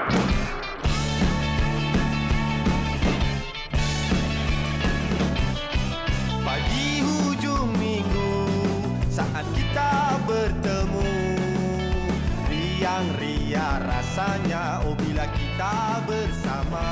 Pagi hujung minggu saat kita bertemu, riang-riang rasanya oh bila kita bersama.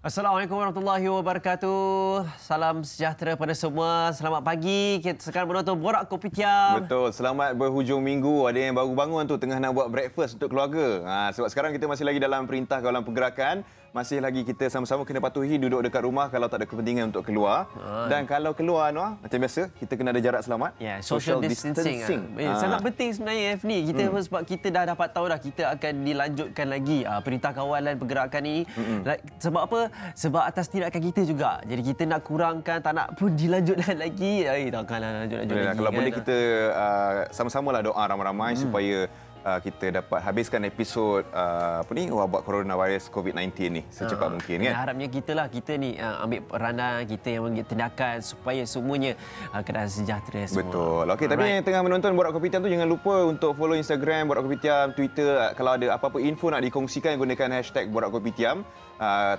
Assalamualaikum warahmatullahi wabarakatuh. Salam sejahtera pada semua. Selamat pagi. Kita sekarang menonton Borak Kopitiam. Betul. Selamat berhujung minggu. Ada yang baru bangun tu tengah nak buat breakfast untuk keluarga. Sebab sekarang kita masih lagi dalam perintah kawalan pergerakan. Masih lagi kita sama-sama kena patuhi duduk dekat rumah kalau tak ada kepentingan untuk keluar. Dan kalau keluar, Noah, macam biasa, kita kena ada jarak selamat. Ya, social distancing. Sangat penting sebenarnya, F ni. Kita sebab kita dah dapat tahu dah kita akan dilanjutkan lagi perintah kawalan pergerakan ini. Sebab apa? Sebab atas tindakan kita juga. Jadi kita nak kurangkan, tak nak pun dilanjutkan lagi. Takkanlah lanjut lagi. Kalau boleh kita sama-samalah doa ramai-ramai supaya kita dapat habiskan episod wabak coronavirus COVID-19 ni secepat mungkin kan. Harapnya kita ni ambil peranan, kita yang mengambil tindakan supaya semuanya keadaan sejahtera semua. Betul. Okey, tapi yang tengah menonton Borak Kopitiam tu jangan lupa untuk follow Instagram Borak Kopitiam, Twitter. Kalau ada apa-apa info nak dikongsikan gunakan hashtag Borak Kopitiam.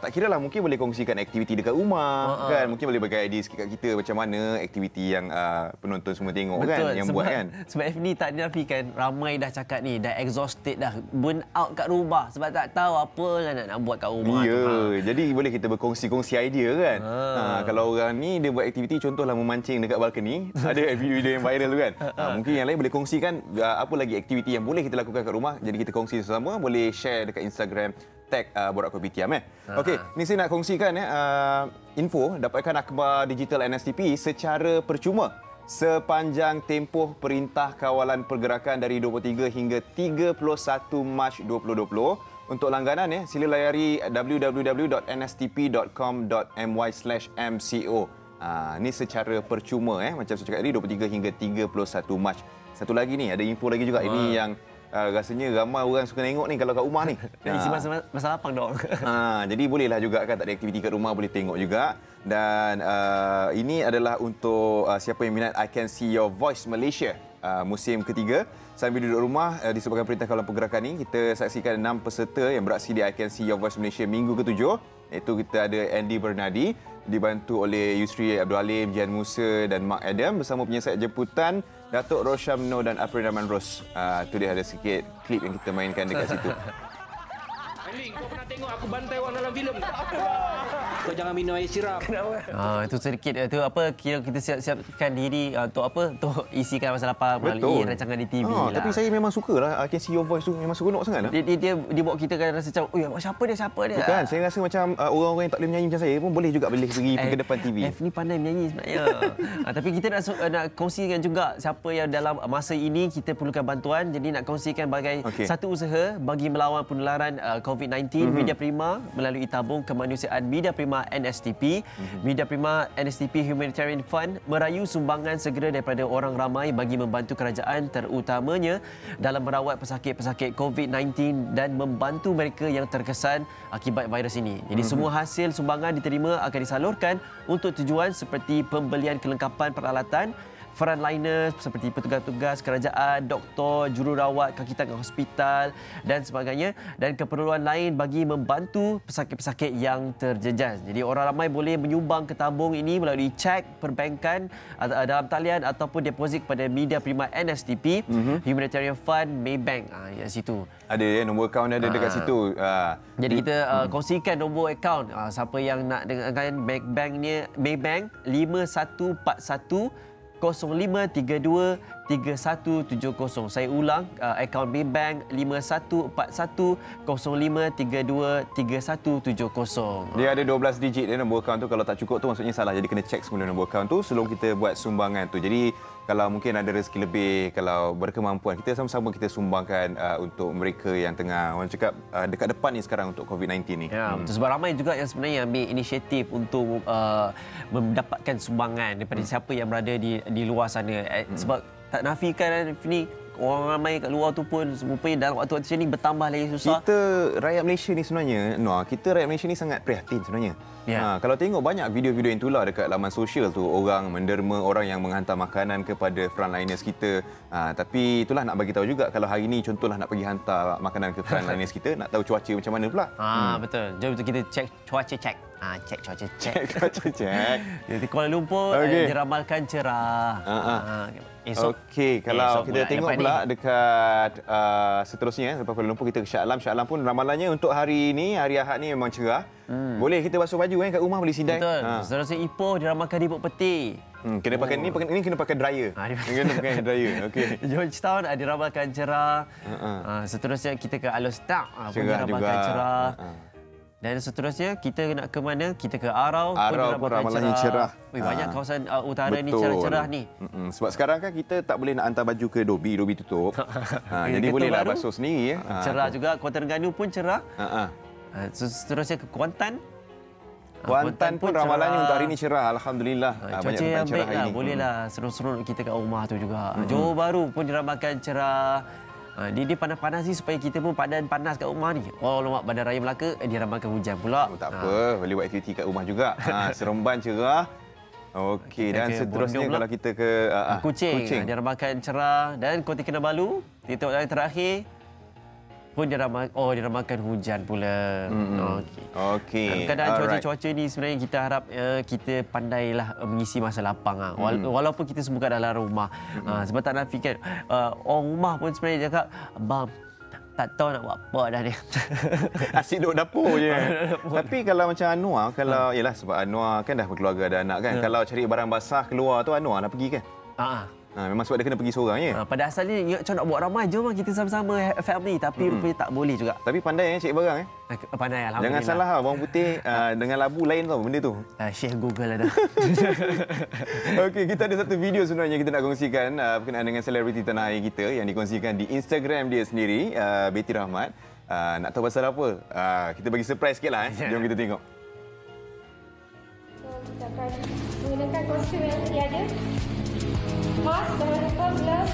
Tak kira lah, mungkin boleh kongsikan aktiviti dekat rumah kan, mungkin boleh bagi idea sikit kat kita macam mana aktiviti yang penonton semua tengok. Betul, kan yang buat kan. Sebab F ni tak dinafikan, ramai dah cakap ni dah exhausted dah, burn out kat rumah sebab tak tahu apa lah nak buat kat rumah. Jadi boleh kita berkongsi-kongsi idea kan. Kalau orang ni dia buat aktiviti contohlah memancing dekat balkoni, ada video-video yang viral tu kan. Mungkin yang lain boleh kongsikan apa lagi aktiviti yang boleh kita lakukan kat rumah. Jadi kita kongsi sesama, boleh share dekat Instagram tag Borak Kopitiam. Okey, ni saya nak kongsikan info dapatkan akhbar digital NSTP secara percuma sepanjang tempoh Perintah Kawalan Pergerakan dari 23 hingga 31 Mac 2020. Untuk langganan sila layari www.nstp.com.my/mco. Ni secara percuma macam saya cakap tadi 23 hingga 31 Mac. Satu lagi ni, ada info lagi juga. Ini yang rasanya ramai orang suka tengok ni kalau kat rumah ni. Isi masa lapang dong. Jadi bolehlah juga kan, tak ada aktiviti kat rumah boleh tengok juga. Dan ini adalah untuk siapa yang minat I Can See Your Voice Malaysia musim ketiga. Sambil duduk rumah disebabkan Perintah Kawalan Pergerakan ni, kita saksikan 6 peserta yang beraksi di I Can See Your Voice Malaysia minggu ke-7. Iaitu kita ada Andy Bernardi dibantu oleh Yusri Abdul Alim, Jian Musa dan Mark Adam bersama penyelesaian jemputan Datuk Roshamno dan April Rahman Ros. Itu dia ada sikit klip yang kita mainkan dekat situ. Ailing, kau pernah tengok aku bantai orang dalam filem tak? Kau jangan minum air sirap. Kenapa? Itu sedikit itu apa kira kita siap-siapkan diri untuk apa? Untuk isikan masa lapang melalui rancangan di TV lah. Tapi saya memang sukalah I Can See Your Voice tu, memang seronok sangat. Dia buat kita kan rasa macam, "Oh, siapa dia? Bukan, saya rasa macam orang-orang yang tak boleh menyanyi macam saya pun boleh juga pergi ke depan TV. F ni pandai menyanyi sebenarnya. Tapi kita nak kongsikan juga siapa yang dalam masa ini kita perlukan bantuan. Jadi nak kongsikan bagai satu usaha bagi melawan penularan COVID-19. Media Prima melalui tabung kemanusiaan Media Prima NSTP. Media Prima NSTP Humanitarian Fund merayu sumbangan segera daripada orang ramai bagi membantu kerajaan terutamanya dalam merawat pesakit-pesakit COVID-19 dan membantu mereka yang terkesan akibat virus ini. Jadi semua hasil sumbangan diterima akan disalurkan untuk tujuan seperti pembelian kelengkapan peralatan frontliners seperti petugas-petugas kerajaan, doktor, jururawat, kaki tangan hospital dan sebagainya, dan keperluan lain bagi membantu pesakit-pesakit yang terjejas. Jadi orang ramai boleh menyumbang ke tabung ini melalui cek perbankan dalam talian ataupun deposit kepada Media Prima NSTP, Humanitarian Fund, Maybank. Di situ. Ada nombor akaun ada dekat situ. Jadi kita kongsikan nombor akaun. Siapa yang nak dengarkan Maybank 5141 0532 3170. Saya ulang, akaun Maybank 5141 0532 3170. Dia ada 12 digit dia nombor akaun tu. Kalau tak cukup tu maksudnya salah. Jadi kena cek semula nombor akaun tu sebelum kita buat sumbangan tu. Jadi kalau mungkin ada rezeki lebih, kalau berkemampuan, kita sama-sama kita sumbangkan untuk mereka yang tengah orang cakap dekat depan ni sekarang untuk COVID-19 ni. Ya, betul. Sebab ramai juga yang sebenarnya ambil inisiatif untuk mendapatkan sumbangan daripada siapa yang berada di luar sana. Sebab tak nafikan ni orang ramai kat luar tu pun rupanya dalam waktu-waktu macam ni bertambah lagi susah. Kita rakyat Malaysia ni sebenarnya, kita rakyat Malaysia ni sangat prihatin sebenarnya. Ya. Kalau tengok banyak video-video yang tular dekat laman sosial tu, orang menderma orang yang menghantar makanan kepada frontliners kita. Tapi itulah nak bagi tahu juga kalau hari ni contohlah nak pergi hantar makanan ke frontliners kita, nak tahu cuaca macam mana pula. Betul. Jom kita cek cuaca cek. Cek cuaca cek. Cek. Di Kuala Lumpur diramalkan cerah. Okey, kalau kita tengok pula dekat seterusnya lepas Kuala Lumpur kita ke Shah Alam. Shah Alam pun ramalannya untuk hari ini, hari Ahad ni memang cerah. Boleh kita basuh baju kat rumah, boleh sidai. Betul. Seterusnya Ipoh diramalkan di Pok Peti. Kena pakai ini kena pakai dryer. Kena pakai dryer. Okey. Georgetown diramalkan cerah. Seterusnya kita ke Alor Setar pun diramalkan cerah. Dan seterusnya kita nak ke mana? Kita ke Arau pun ramalannya cerah. Banyak kawasan utara ni cerah-cerah ni. Sebab sekarang kan kita tak boleh nak hantar baju ke Dobi tutup. Jadi bolehlah basuh sendiri. Cerah juga. Kota Terengganu pun cerah. Seterusnya ke Kuantan. Kuantan pun ramalannya untuk hari ini cerah. Alhamdulillah. Cuaca yang baik lah. Bolehlah seronok kita kat rumah tu juga. Johor Bahru pun diramalkan cerah. Dia panas-panas ni supaya kita pun panas kat rumah ni. Lemak Bandar Raya Melaka diramalkan hujan pula. Tak apa, boleh buat aktiviti kat rumah juga. Seremban cerah. Okey, dan seterusnya kalau kita ke Kuching. Diramalkan cerah. Dan Kota Kinabalu, titik yang terakhir pun diramalkan hujan pula. Okey. Keadaan cuaca ni sebenarnya kita harap kita pandailah mengisi masa lapang. Walaupun kita semua kat dalam rumah. Sebab tak nafikan orang rumah pun sebenarnya cakap, "Abang, tak tahu nak buat apa dah ni." Asyik duduk dapur je. Tapi kalau macam Anwar, yalah sebab Anwar kan dah berkeluarga, ada anak kan. Kalau cari barang basah keluar tu Anwar nak pergi kan? Memang sebab dia kena pergi seorang je. Pada asalnya ingat macam nak buat ramai, jom kita sama-sama family, tapi rupanya tak boleh juga. Tapi pandai cari barang Pandai, alhamdulillah. Jangan salah bawang putih dengan labu lain tau benda tu. Syekh Google ada. Okey, kita ada satu video sebenarnya kita nak kongsikan berkenaan dengan selebriti tanah air kita yang dikongsikan di Instagram dia sendiri, Betty Rahmat. Nak tahu pasal apa? Kita bagi surprise sikitlah. Jom kita tengok. Kita akan menggunakan kostum yang sedia. Mask, jangan lupa glove.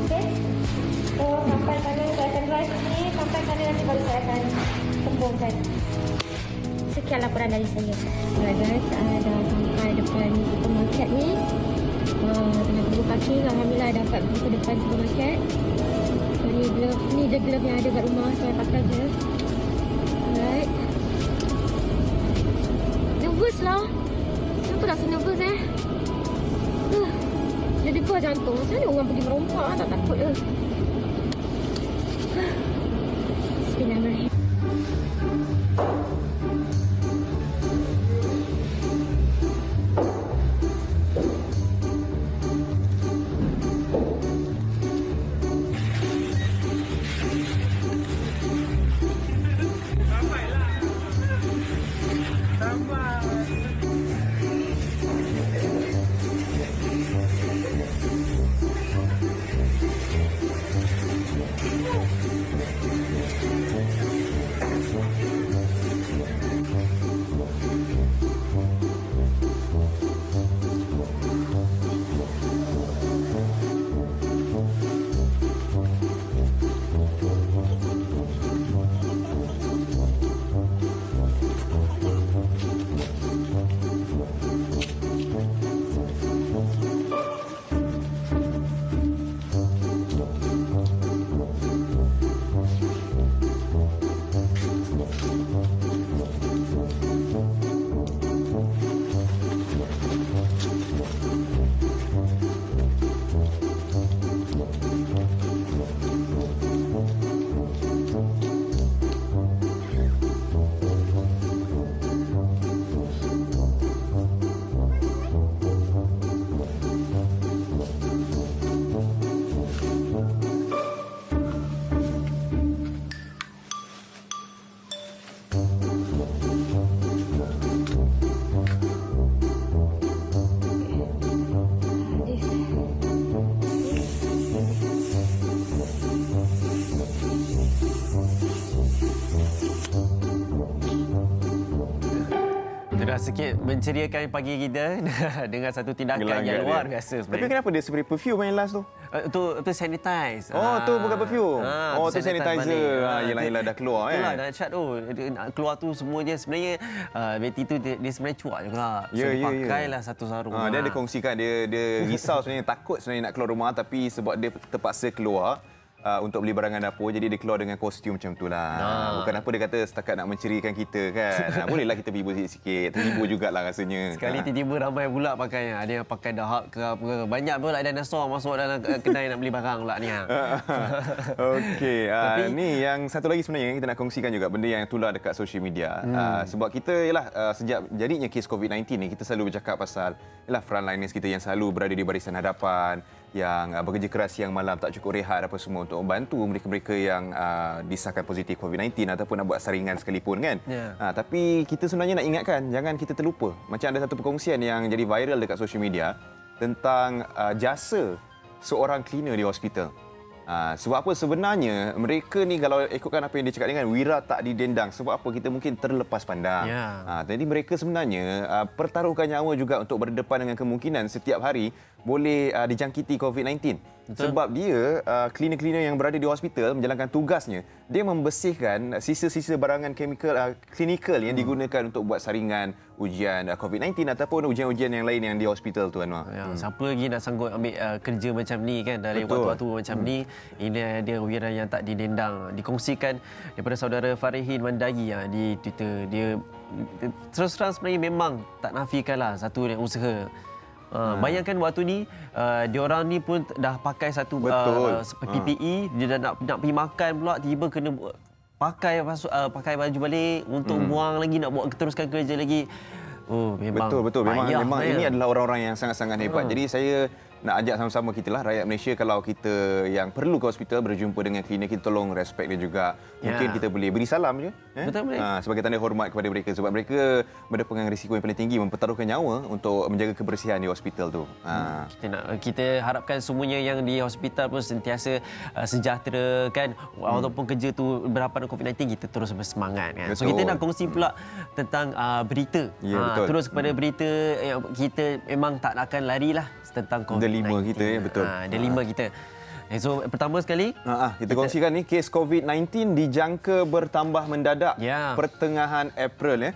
Okey. So, sampai sana saya akan drive sini. Sampai sana nanti baru saya akan tembungkan. Sekian laporan dari saya. Guys, dah sampai depan supermarket ni. Tengah tunggu parking. Alhamdulillah dapat pergi ke depan supermarket. So, ni je glove yang ada kat rumah. Saya pakai je. Alright. Nervous lah. Kenapa rasa nervous Jadi buah jantung. Macam mana orang pergi merompak? Tak takut ke? Bismillahirrahmanirrahim. sikit menceriakan pagi kita dengan satu tindakan yang luar biasa sebenarnya. Tapi kenapa dia spray perfume main last tu? Itu sanitize. Oh, tu bukan perfume. Tu sanitizer. Yelah, dah keluar Itulah dahsyat tu. Keluar tu semuanya sebenarnya Betty tu dia sebenarnya cuak juga. So pakailah satu sarung. Dia ada kongsikan dia risau sebenarnya, takut sebenarnya nak keluar rumah tapi sebab dia terpaksa keluar untuk beli barangan dapur, jadi dia keluar dengan kostum macam tu lah. Bukan apa dia kata setakat nak menceriakan kita kan. Bolehlah kita berhibur sikit-sikit. Terhibur jugalah rasanya. Sekali tiba-tiba ramai pula pakai. Ada yang pakai dahak ke apa ke. Banyak pula dinosaur masuk dalam kedai nak beli barang pula ni. Okey, ni yang satu lagi sebenarnya kita nak kongsikan juga benda yang tular dekat social media. Sebab kita sejak jadinya kes COVID-19 ni kita selalu bercakap pasal frontliners kita yang selalu berada di barisan hadapan, yang bekerja keras siang malam tak cukup rehat apa semua untuk membantu mereka-mereka yang disahkan positif COVID-19 ataupun nak buat saringan sekalipun kan. Tapi kita sebenarnya nak ingatkan jangan kita terlupa. Macam ada satu perkongsian yang jadi viral dekat social media tentang jasa seorang cleaner di hospital. Sebab apa sebenarnya mereka ni kalau ikutkan apa yang dia cakap dengan wira tak didendang. Sebab apa kita mungkin terlepas pandang. Jadi mereka sebenarnya pertaruhkan nyawa juga untuk berdepan dengan kemungkinan setiap hari boleh dijangkiti COVID-19. Sebab dia cleaner-cleaner yang berada di hospital menjalankan tugasnya, dia membersihkan sisa-sisa barangan klinikal yang digunakan untuk buat saringan ujian COVID-19 ataupun ujian-ujian yang lain yang di hospital tu Anwar. Siapa lagi nak sanggup ambil kerja macam ni kan dari waktu-waktu macam ni. Ini dia wira yang tak didendang. Dikongsikan daripada saudara Farihin Mandagi di Twitter. Dia terus terang sebenarnya memang tak nafikanlah satu usaha. Bayangkan waktu ni diorang ni pun dah pakai satu PPE, dia dah nak pergi makan pula tiba kena pakai baju balik untuk buang lagi, nak buat teruskan kerja lagi. Memang betul. Memang ini adalah orang-orang yang sangat-sangat hebat. Jadi saya nak ajak sama-sama kita lah rakyat Malaysia, kalau kita yang perlu ke hospital berjumpa dengan cleaner, kita tolong respect dia juga. Mungkin kita boleh beri salam je. Betul. Sebagai tanda hormat kepada mereka sebab mereka berdepan dengan risiko yang paling tinggi mempertaruhkan nyawa untuk menjaga kebersihan di hospital tu. Kita harapkan semuanya yang di hospital pun sentiasa sejahtera kan. Walaupun kerja tu berhadapan dengan COVID-19, kita terus bersemangat kan. So kita nak kongsi pula tentang berita. Terus kepada berita yang kita memang tak akan larilah tentang COVID-19. Delima kita betul. Delima kita. So pertama sekali kita kongsikan ni kes COVID-19 dijangka bertambah mendadak pertengahan April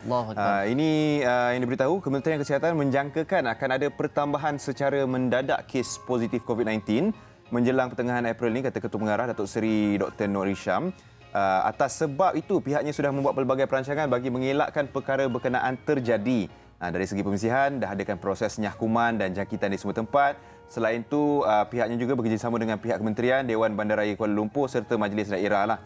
ini yang diberitahu Kementerian Kesihatan menjangkakan akan ada pertambahan secara mendadak kes positif COVID-19 menjelang pertengahan April ni, kata Ketua Pengarah Datuk Seri Dr. Noor Hisham. Atas sebab itu pihaknya sudah membuat pelbagai perancangan bagi mengelakkan perkara berkenaan terjadi. Dari segi pembersihan, dah adakan proses nyahkuman dan jangkitan di semua tempat. Selain itu, pihaknya juga bekerjasama dengan pihak Kementerian, Dewan Bandaraya Kuala Lumpur serta Majlis Daerah lah.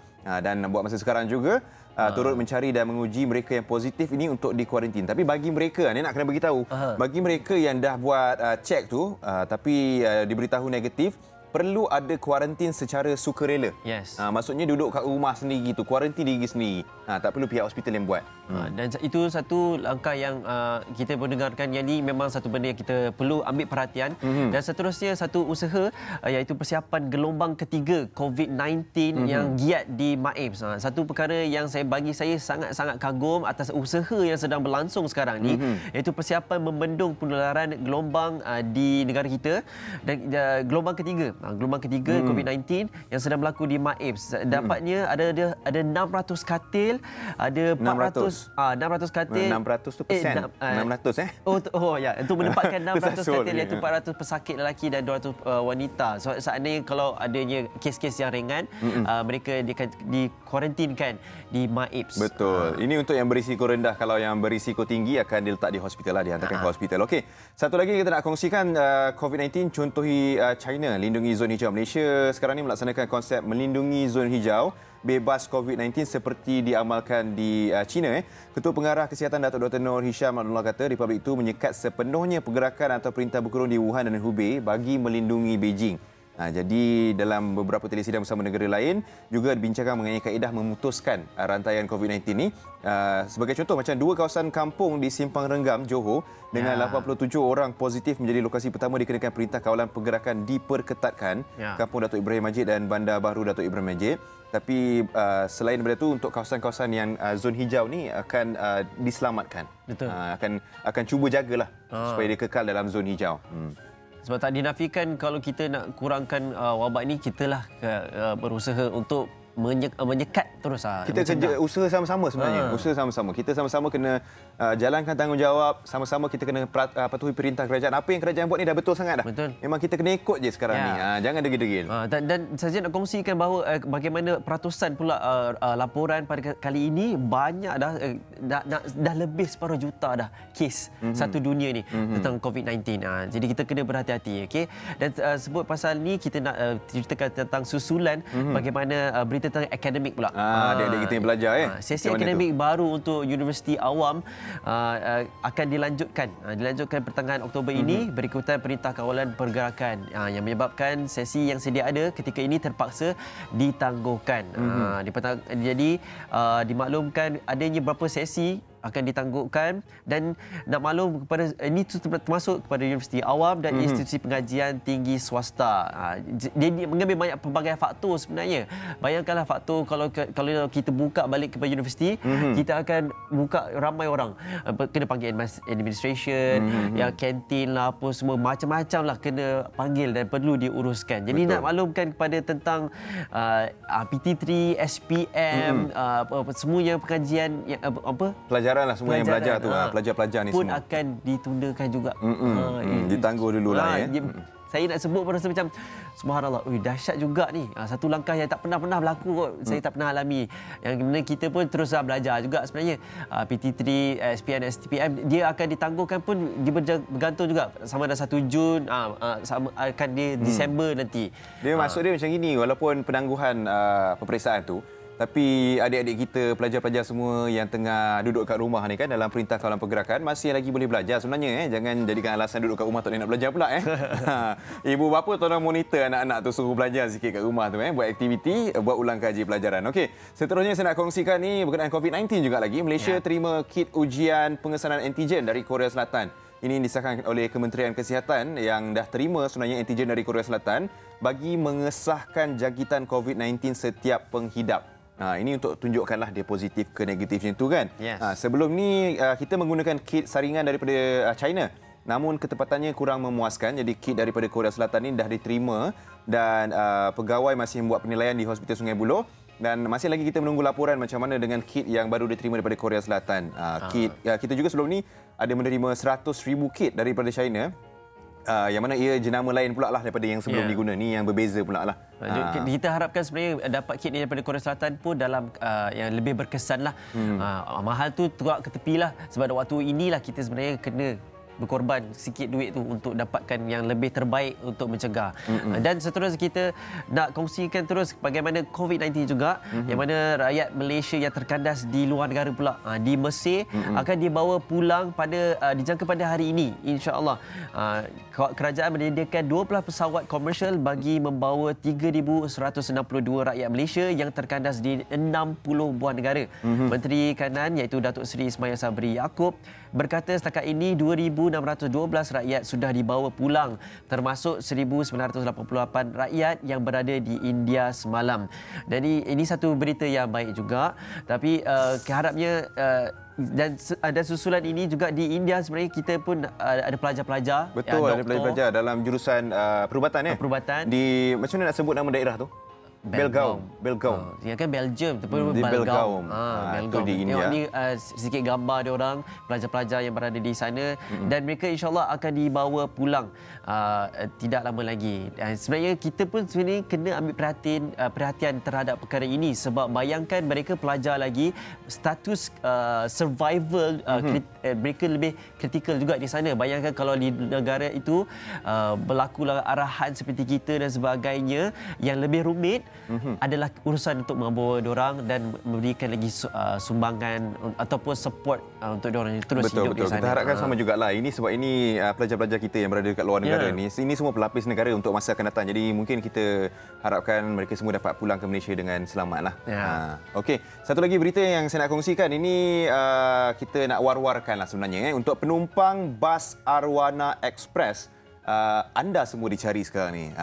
Dan buat masa sekarang juga turut mencari dan menguji mereka yang positif ini untuk dikuarantin. Tapi bagi mereka, ni nak kena beritahu, bagi mereka yang dah buat cek tu tapi diberitahu negatif, perlu ada kuarantin secara sukarela. Maksudnya duduk kat rumah sendiri tu, kuarantin diri sendiri. Tak perlu pihak hospital yang buat. Dan itu satu langkah yang kita mendengarkan yang ni memang satu benda yang kita perlu ambil perhatian. Dan seterusnya satu usaha iaitu persiapan gelombang ketiga COVID-19 yang giat di MAIPS. Satu perkara yang bagi saya sangat-sangat kagum atas usaha yang sedang berlangsung sekarang ni iaitu persiapan membendung penularan gelombang di negara kita. Dan gelombang ketiga COVID-19 yang sedang berlaku di MAIPS. Dapatnya ada 600 katil, ada 600 katil. 600 tu persen. 600 untuk menempatkan 600 katil iaitu 400 pesakit lelaki dan 200 wanita. So saat ini kalau adanya kes-kes yang ringan, mereka dikuarantinkan di MAIPS. Betul. Ini untuk yang berisiko rendah. Kalau yang berisiko tinggi akan diletak di hospital lah, dihantarkan ke hospital. Okey. Satu lagi kita nak kongsikan COVID-19 contohi China, lindungi zon hijau. Malaysia sekarang ni melaksanakan konsep melindungi zon hijau bebas COVID-19 seperti diamalkan di China. Ketua Pengarah Kesihatan Datuk Dr. Noor Hisham Abdullah kata Republik itu menyekat sepenuhnya pergerakan atau perintah berkurung di Wuhan dan Hubei bagi melindungi Beijing. Jadi dalam beberapa telesidang bersama negara lain juga dibincangkan mengenai kaedah memutuskan rantaian COVID-19 ini. Sebagai contoh, macam 2 kawasan kampung di Simpang Renggam, Johor dengan 87 orang positif menjadi lokasi pertama dikenakan perintah kawalan pergerakan diperketatkan. Kampung Datuk Ibrahim Majid dan Bandar Baru Datuk Ibrahim Majid. Tapi selain daripada itu, untuk kawasan-kawasan yang zon hijau ni akan diselamatkan. Betul. Akan cuba jagalah supaya dia kekal dalam zon hijau. Sebab tak dinafikan kalau kita nak kurangkan wabak ni, kitalah berusaha untuk menyekat terus. Kita kerja usaha sama-sama sebenarnya. Usaha sama-sama. Kita sama-sama kena jalankan tanggungjawab, sama-sama kita kena patuhi perintah kerajaan. Apa yang kerajaan buat ni dah betul sangat dah. Betul. Memang kita kena ikut je sekarang ni. Jangan degil-degil. Dan saya nak kongsikan bahawa bagaimana peratusan pula laporan pada kali ini banyak dah lebih separuh juta dah kes satu dunia ni tentang COVID-19. Jadi kita kena berhati-hati, okey. Dan sebut pasal ni, kita nak ceritakan tentang susulan bagaimana berita tentang akademik pula. Adik-adik kita yang belajar sesi akademik baru untuk Universiti Awam akan dilanjutkan pertengahan Oktober ini berikutan perintah kawalan pergerakan yang menyebabkan sesi yang sedia ada ketika ini terpaksa ditangguhkan. Jadi dimaklumkan adanya beberapa sesi akan ditangguhkan, dan nak maklum kepada ini termasuk kepada Universiti Awam dan institusi pengajian tinggi swasta. Dia mengambil banyak pelbagai faktor sebenarnya. Bayangkanlah faktor kalau kita buka balik kepada universiti, kita akan buka ramai orang. Kena panggil administration, yang kantin lah, apa semua macam-macam lah kena panggil dan perlu diuruskan. Jadi nak maklumkan kepada tentang PT3, SPM, semuanya pengajian pelajaran lah semua yang belajar tu, pelajar-pelajar ni pun semua akan ditundakan juga. Ditangguh dulu lah Saya nak sebut pun rasa macam subhanallah, dahsyat juga ni. Satu langkah yang tak pernah berlaku kot. Saya tak pernah alami. Yang mana kita pun terus belajar juga sebenarnya. PT3, SPM, STPM dia akan ditangguhkan pun dia bergantung juga sama ada 1 Jun sama akan dia Disember nanti. Dia maksud dia macam gini, walaupun penangguhan peperiksaan tu, tapi adik-adik kita, pelajar-pelajar semua yang tengah duduk kat rumah ni kan dalam perintah kawalan pergerakan masih lagi boleh belajar sebenarnya. Jangan jadikan alasan duduk kat rumah tak boleh nak belajar pula. Ibu bapa tolong monitor anak-anak tu, suruh belajar sikit kat rumah tu, buat aktiviti, buat ulang kaji pelajaran. Okey, seterusnya saya nak kongsikan ni berkenaan COVID-19 juga lagi. Malaysia terima kit ujian pengesanan antigen dari Korea Selatan. Ini disahkan oleh Kementerian Kesihatan yang dah terima sebenarnya antigen dari Korea Selatan bagi mengesahkan jangkitan COVID-19 setiap penghidap. Ini untuk tunjukkanlah dia positif ke negatif macam tu kan. Sebelum ni kita menggunakan kit saringan daripada China. Namun ketepatannya kurang memuaskan. Jadi kit daripada Korea Selatan ini dah diterima dan pegawai masih membuat penilaian di Hospital Sungai Buloh. Dan masih lagi kita menunggu laporan macam mana dengan kit yang baru diterima daripada Korea Selatan. Kita juga sebelum ni ada menerima 100,000 kit daripada China. Yang mana ia jenama lain pula lah daripada yang sebelum diguna. Ni yang berbeza pula lah. Kita harapkan sebenarnya dapat kit ni daripada Korea Selatan pun dalam yang lebih berkesan lah. Mahal tu teruk ke tepi lah. Sebab waktu inilah kita sebenarnya kena berkorban sikit duit tu untuk dapatkan yang lebih terbaik untuk mencegah. Dan seterusnya kita nak kongsikan terus bagaimana COVID-19 juga, yang mana rakyat Malaysia yang terkandas di luar negara pula di Mesir akan dibawa pulang dijangka pada hari ini, insya-Allah. Kerajaan menyediakan 12 pesawat komersial bagi membawa 3,162 rakyat Malaysia yang terkandas di 60 buah negara. Menteri Kanan iaitu Datuk Seri Ismail Sabri Yaakob berkata setakat ini 2,612 rakyat sudah dibawa pulang, termasuk 1,988 rakyat yang berada di India semalam. Jadi ini satu berita yang baik juga. Tapi harapnya dan ada susulan ini juga di India sebenarnya kita pun ada pelajar-pelajar. Betul, ada pelajar-pelajar dalam jurusan perubatan ya. Perubatan. Di macam mana nak sebut nama daerah tu? Belgaum. Dia kan Belgium di Belgaum. Itu di India. Ini sedikit gambar dia orang pelajar-pelajar yang berada di sana dan mereka insya-Allah akan dibawa pulang tidak lama lagi. Dan sebenarnya kita pun sebenarnya kena ambil perhatian terhadap perkara ini sebab bayangkan mereka pelajar lagi, status survival mereka lebih kritikal juga di sana. Bayangkan kalau di negara itu berlakulah arahan seperti kita dan sebagainya yang lebih rumit, adalah urusan untuk membawa diorang dan memberikan lagi sumbangan ataupun support untuk diorang terus hidup di sana. Kita harapkan sama jugalah. Ini sebab ini pelajar-pelajar kita yang berada dekat luar negara ni. Ini semua pelapis negara untuk masa akan datang. Jadi mungkin kita harapkan mereka semua dapat pulang ke Malaysia dengan selamatlah. Okey, satu lagi berita yang saya nak kongsikan. Ini kita nak war-warkanlah sebenarnya untuk penumpang bas Arowana Express. Anda semua dicari sekarang ni.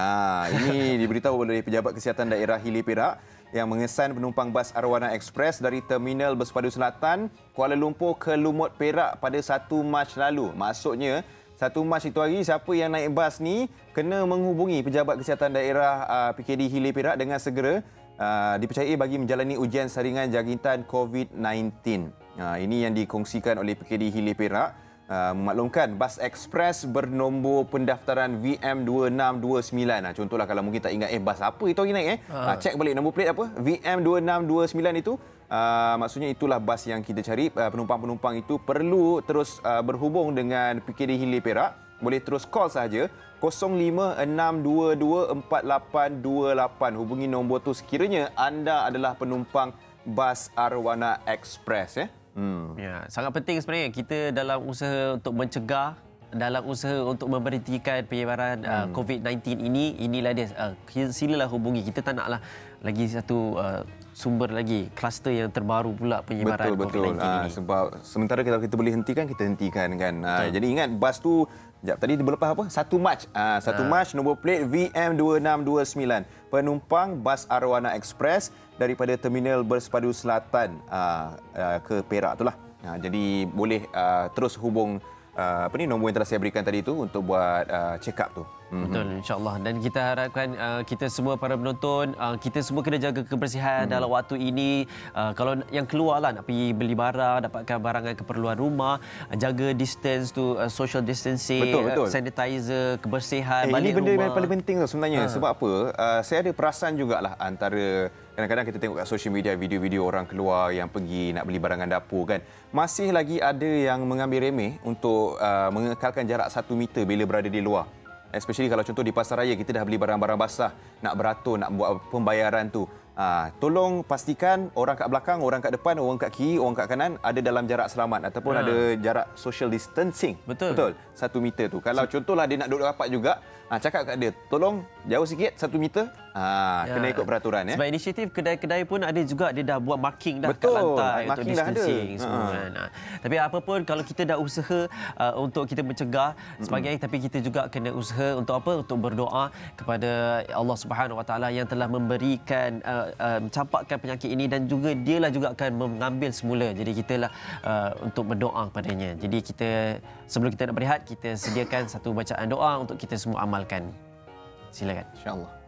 Ini diberitahu oleh Pejabat Kesihatan Daerah Hilir Perak yang mengesan penumpang bas Arowana Express dari Terminal Bersepadu Selatan, Kuala Lumpur ke Lumut Perak pada 1 Mac lalu. Maksudnya 1 Mac itu hari, siapa yang naik bas ni kena menghubungi Pejabat Kesihatan Daerah PKD Hilir Perak dengan segera, dipercayai bagi menjalani ujian saringan jangkitan COVID-19. Ini yang dikongsikan oleh PKD Hilir Perak. Memaklumkan bas ekspres bernombor pendaftaran VM2629. Contohlah kalau mungkin tak ingat bas apa itu hari naik cek balik nombor plate apa VM2629 itu. Maksudnya itulah bas yang kita cari. Penumpang-penumpang itu perlu terus berhubung dengan PKD Hilir Perak. Boleh terus call sahaja 0562248828. Hubungi nombor tu sekiranya anda adalah penumpang bas Arowana Express. Ya, sangat penting sebenarnya kita dalam usaha untuk mencegah, dalam usaha untuk memberhentikan penyebaran COVID-19 ini. Inilah dia, silalah hubungi. Kita tak naklah lagi satu sumber lagi, kluster yang terbaru pula penyebaran COVID-19 ini. Sebab sementara kalau kita boleh hentikan, kita hentikan kan. Jadi ingat bas tu, tadi berlepas apa? 1 Mac. 1 Mac nombor plate VM2629. Penumpang bas Arowana Express daripada Terminal Bersepadu Selatan ke Perak itulah. Jadi boleh terus hubung nombor yang telah saya berikan tadi itu untuk buat check up tu. Betul, insya-Allah. Dan kita harapkan kita semua para penonton, kita semua kena jaga kebersihan dalam waktu ini. Kalau yang keluarlah nak pergi beli barang, dapatkan barangan keperluan rumah, jaga distance tu, social distancing, sanitizer, kebersihan balik ini benda rumah. yang paling penting tu sebenarnya. Sebab apa? Saya ada perasan jugalah antara kadang-kadang kita tengok kat social media video-video orang keluar yang pergi nak beli barangan dapur kan. Masih lagi ada yang mengambil remeh untuk mengekalkan jarak 1 meter bila berada di luar. Especially kalau contoh di pasar raya kita dah beli barang-barang basah, nak beratur, nak buat pembayaran tu. Tolong pastikan orang kat belakang, orang kat depan, orang kat kiri, orang kat kanan ada dalam jarak selamat ataupun ada jarak social distancing. Betul. 1 meter tu. Kalau contohlah dia nak duduk rapat juga, cakap kat dia, tolong jauh sikit 1 meter. Kena ikut peraturan ya. Sebab inisiatif kedai-kedai pun ada juga, dia dah buat marking dah kat lantai untuk distancing semua kan. Tapi apa pun kalau kita dah usaha untuk kita mencegah sebagainya, tapi kita juga kena usaha untuk apa? Untuk berdoa kepada Allah Subhanahu Wa Taala yang telah memberikan mencampakkan penyakit ini dan juga dialah juga akan mengambil semula. Jadi kitalah untuk berdoa kepadanya. Jadi kita sebelum kita nak berehat, kita sediakan satu bacaan doa untuk kita semua amalkan. Silakan. InsyaAllah.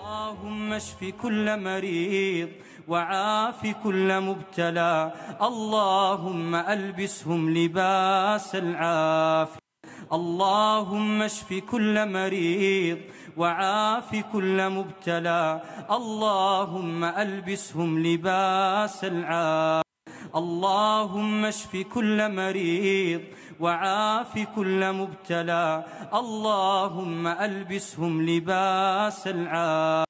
اللهم اشف كل مريض وعاف كل مبتلى اللهم ألبسهم لباس العافية اللهم اشف كل مريض وعاف كل مبتلى اللهم ألبسهم لباس العافية اللهم اشف كل مريض وعاف كل مبتلى اللهم ألبسهم لباس العافية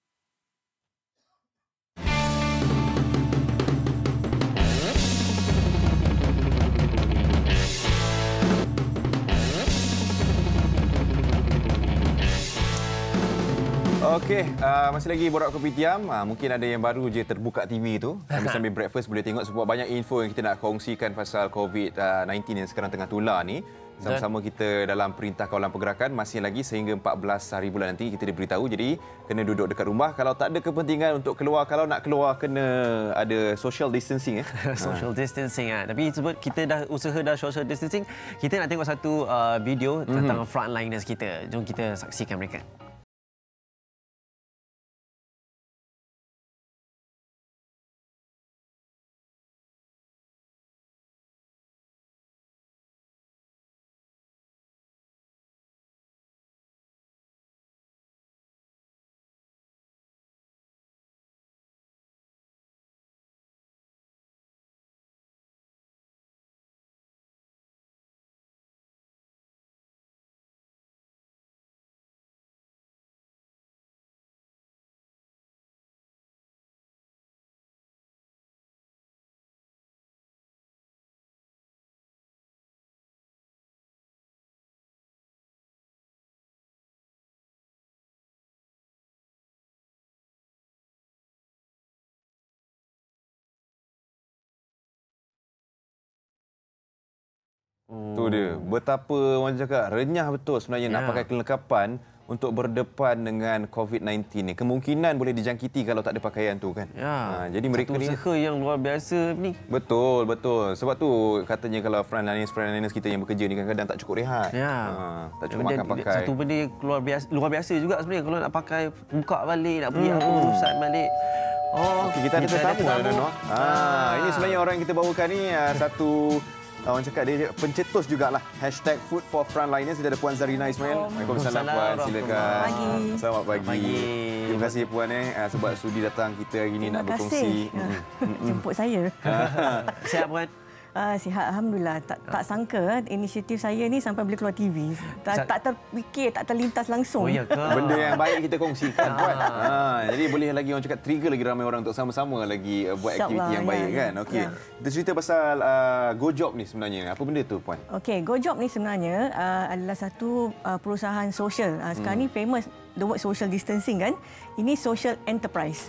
Okey, masih lagi Borak Kopi Tiam. Mungkin ada yang baru je terbuka TV tu. Sambil breakfast boleh tengok sebab banyak info yang kita nak kongsikan pasal COVID-19 yang sekarang tengah tular ni. Sama-sama kita dalam Perintah Kawalan Pergerakan masih lagi sehingga 14 hari bulan nanti kita diberitahu. Jadi kena duduk dekat rumah. Kalau tak ada kepentingan untuk keluar, kalau nak keluar kena ada social distancing. Social distancing. Tapi sebab kita dah usaha dah social distancing, kita nak tengok satu video tentang frontliners kita. Jom kita saksikan mereka. Tu dia. Betapa orang cakap renyah betul sebenarnya nak pakai kelengkapan untuk berdepan dengan COVID-19 ni. Kemungkinan boleh dijangkiti kalau tak ada pakaian tu kan. Jadi mereka ni usaha yang luar biasa ni. Betul. Sebab tu katanya kalau frontliners kita yang bekerja ni kadang-kadang tak cukup rehat. Tak cukup makan pakai. Satu benda yang luar biasa juga sebenarnya kalau nak pakai buka balik, nak pergi apa urusan balik. Okey, kita ada tetamu Nono. Ini sebenarnya orang yang kita bawakan ni satu orang cakap dia pencetus jugalah #food for frontliners. Kita ada Puan Zarina Ismail. Waalaikumsalam Puan, silakan. Selamat pagi. Terima kasih Puan sebab sudi datang kita hari ini nak berkongsi. Jemput saya. Sihat Puan? Sihat, Alhamdulillah. Tak sangka inisiatif saya ni sampai boleh keluar TV. Tak terfikir, tak terlintas langsung. Benda yang baik kita kongsikan, Puan. Jadi boleh lagi orang cakap trigger lagi ramai orang untuk sama-sama lagi buat aktiviti yang baik kan. Okey. Kita cerita pasal GoJob ni sebenarnya. Apa benda tu, Puan? Okey, GoJob ni sebenarnya adalah satu perusahaan sosial. Sekarang ni famous the word social distancing kan. Ini social enterprise.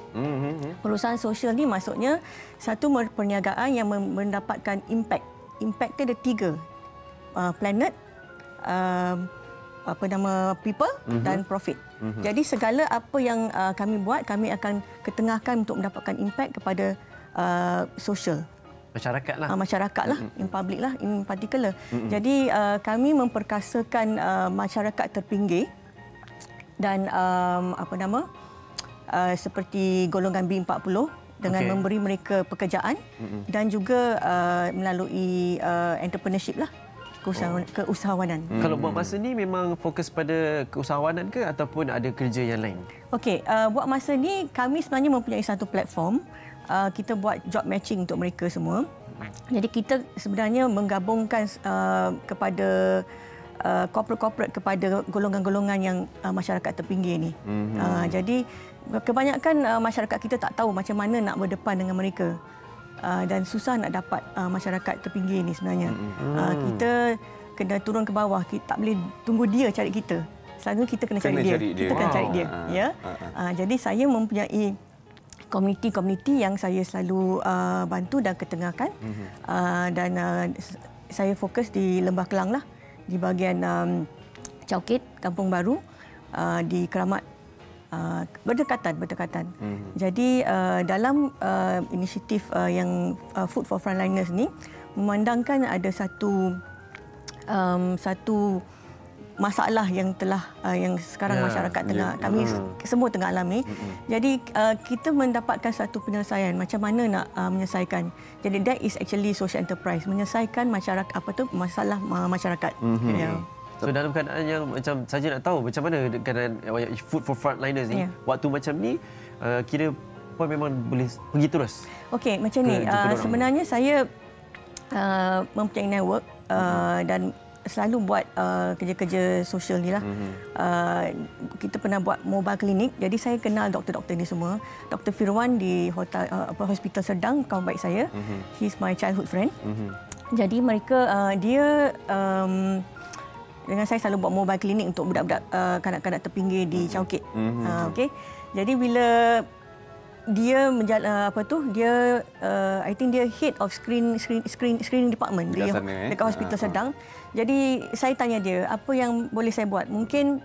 Perusahaan sosial ni maksudnya satu perniagaan yang mendapatkan impact. Impact dia ada 3. Planet, people dan profit. Jadi segala apa yang kami buat, kami akan ketengahkan untuk mendapatkan impact kepada social. Masyarakat lah. Masyarakat lah, in public lah, in particular. Jadi kami memperkasakan masyarakat terpinggir dan seperti golongan B40 dengan memberi mereka pekerjaan dan juga melalui entrepreneurship lah, keusahawanan. Kalau buat masa ni memang fokus pada keusahawanan ke ataupun ada kerja yang lain? Okey, buat masa ni kami sebenarnya mempunyai satu platform. Kita buat job matching untuk mereka semua. Jadi kita sebenarnya menggabungkan kepada corporate kepada golongan-golongan yang masyarakat terpinggir ni. Jadi kebanyakan masyarakat kita tak tahu macam mana nak berdepan dengan mereka. Dan susah nak dapat masyarakat terpinggir ni sebenarnya. Kita kena turun ke bawah, kita tak boleh tunggu dia cari kita. Selalu kita kena cari dia. Kita kena cari dia. Ya. Jadi saya mempunyai komuniti-komuniti yang saya selalu bantu dan ketengahkan. Dan saya fokus di Lembah Kelang lah, di bahagian Caukit, Kampung Baru, di Keramat, berdekatan. Jadi dalam inisiatif yang Food for Frontliners ni memandangkan ada satu masalah yang yang sekarang masyarakat kami semua tengah alami. Jadi kita mendapatkan satu penyelesaian macam mana nak menyelesaikan. Jadi that is actually social enterprise, menyelesaikan masalah masyarakat. So dalam keadaan yang macam saja nak tahu macam mana keadaan Food for Frontliners ni, waktu macam ni kira Puan memang boleh pergi terus. Okey, macam ni sebenarnya saya mempunyai network dan selalu buat kerja-kerja sosial ni lah. Kita pernah buat mobile clinic. Jadi saya kenal doktor-doktor ni semua. Dr. Firwan di Hospital Serdang, kawan baik saya. He's my childhood friend. Jadi mereka dia dengan saya selalu buat mobile clinic untuk budak-budak kanak-kanak terpinggir di Caukit. Okey. Jadi bila dia dia I think dia head of screening department di dekat Hospital Serdang. Jadi saya tanya dia, apa yang boleh saya buat? Mungkin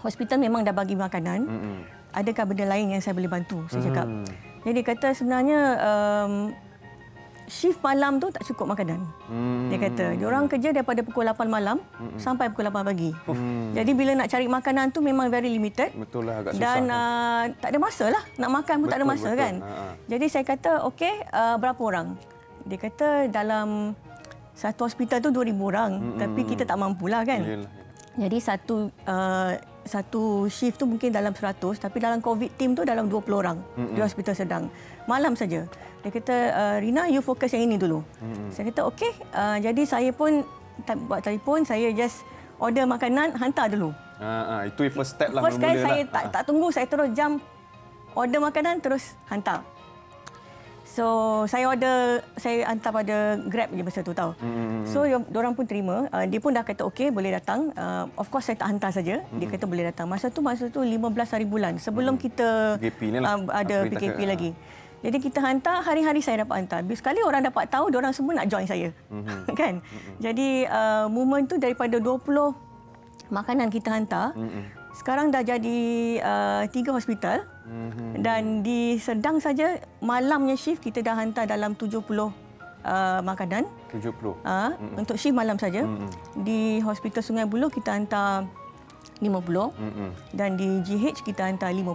hospital memang dah bagi makanan. Adakah benda lain yang saya boleh bantu? Saya cakap. Jadi kata sebenarnya shift malam tu tak cukup makanan. Dia kata, diorang kerja daripada pukul 8 malam sampai pukul 8 pagi. Jadi bila nak cari makanan tu memang very limited. Betul lah, agak susah. Dan tak ada masa lah. Nak makan pun tak ada masa kan. Jadi saya kata, okey, berapa orang? Dia kata dalam satu hospital tu 2,000 orang. Tapi kita tak mampulah kan. Jadi satu shift tu mungkin dalam 100, tapi dalam COVID team tu dalam 20 orang di Hospital Serdang. Malam saja. Dia kata, Rina, you fokus yang ini dulu. Saya kata, okey. Jadi saya pun buat telefon, saya just order makanan, hantar dulu. Itu first step lah. First kali saya tak tunggu, saya terus jump, order makanan, terus hantar. So, saya hantar pada Grab je masa tu tahu. So, diorang pun terima. Dia pun dah kata okey, boleh datang. Of course, saya tak hantar saja. Dia kata boleh datang. Masa tu 15 hari bulan sebelum kita PKP ni lah. ada PKP lagi. Jadi kita hantar, hari-hari saya dapat hantar. Sekali orang dapat tahu, diorang semua nak join saya. Kan? Jadi movement tu daripada 20 makanan kita hantar, sekarang dah jadi 3 hospital. Dan di Sedang saja, malamnya shift kita dah hantar dalam 70 makanan. 70? Untuk shift malam saja. Di Hospital Sungai Buloh kita hantar 50 dan di GH kita hantar 50.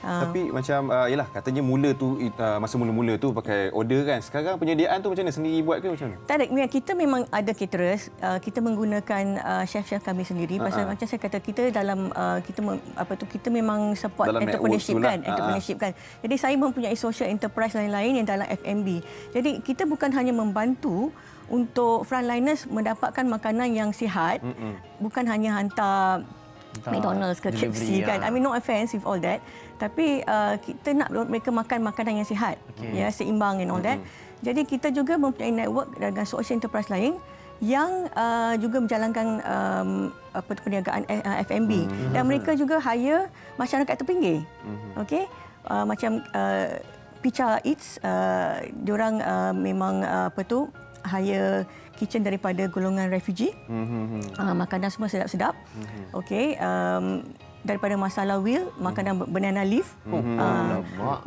Tapi macam yalah katanya mula tu masa mula-mula tu pakai order kan. Sekarang penyediaan tu macam mana, sendiri buat ke macam mana? Tak ada, kita memang ada caterers. Kita menggunakan chef-chef kami sendiri. Pasal macam saya kata, kita dalam kita memang support dalam entrepreneurship kan, entrepreneurship kan. Jadi saya mempunyai social enterprise lain-lain yang dalam F&B. Jadi kita bukan hanya membantu untuk frontliners mendapatkan makanan yang sihat, bukan hanya hantar McDonald's ke KFC kan. I mean, no offense with all that. Tapi kita nak mereka makan makanan yang sihat, ya, seimbang and all that. Jadi kita juga mempunyai network dengan social enterprise lain yang juga menjalankan perniagaan F&B. Dan mereka juga hire masyarakat terpinggir. Okey, macam Picha Eats, diorang memang hire kitchen daripada golongan refugee. Makanan semua sedap-sedap. Okey, daripada Masalah Wheel, makanan banana leaf.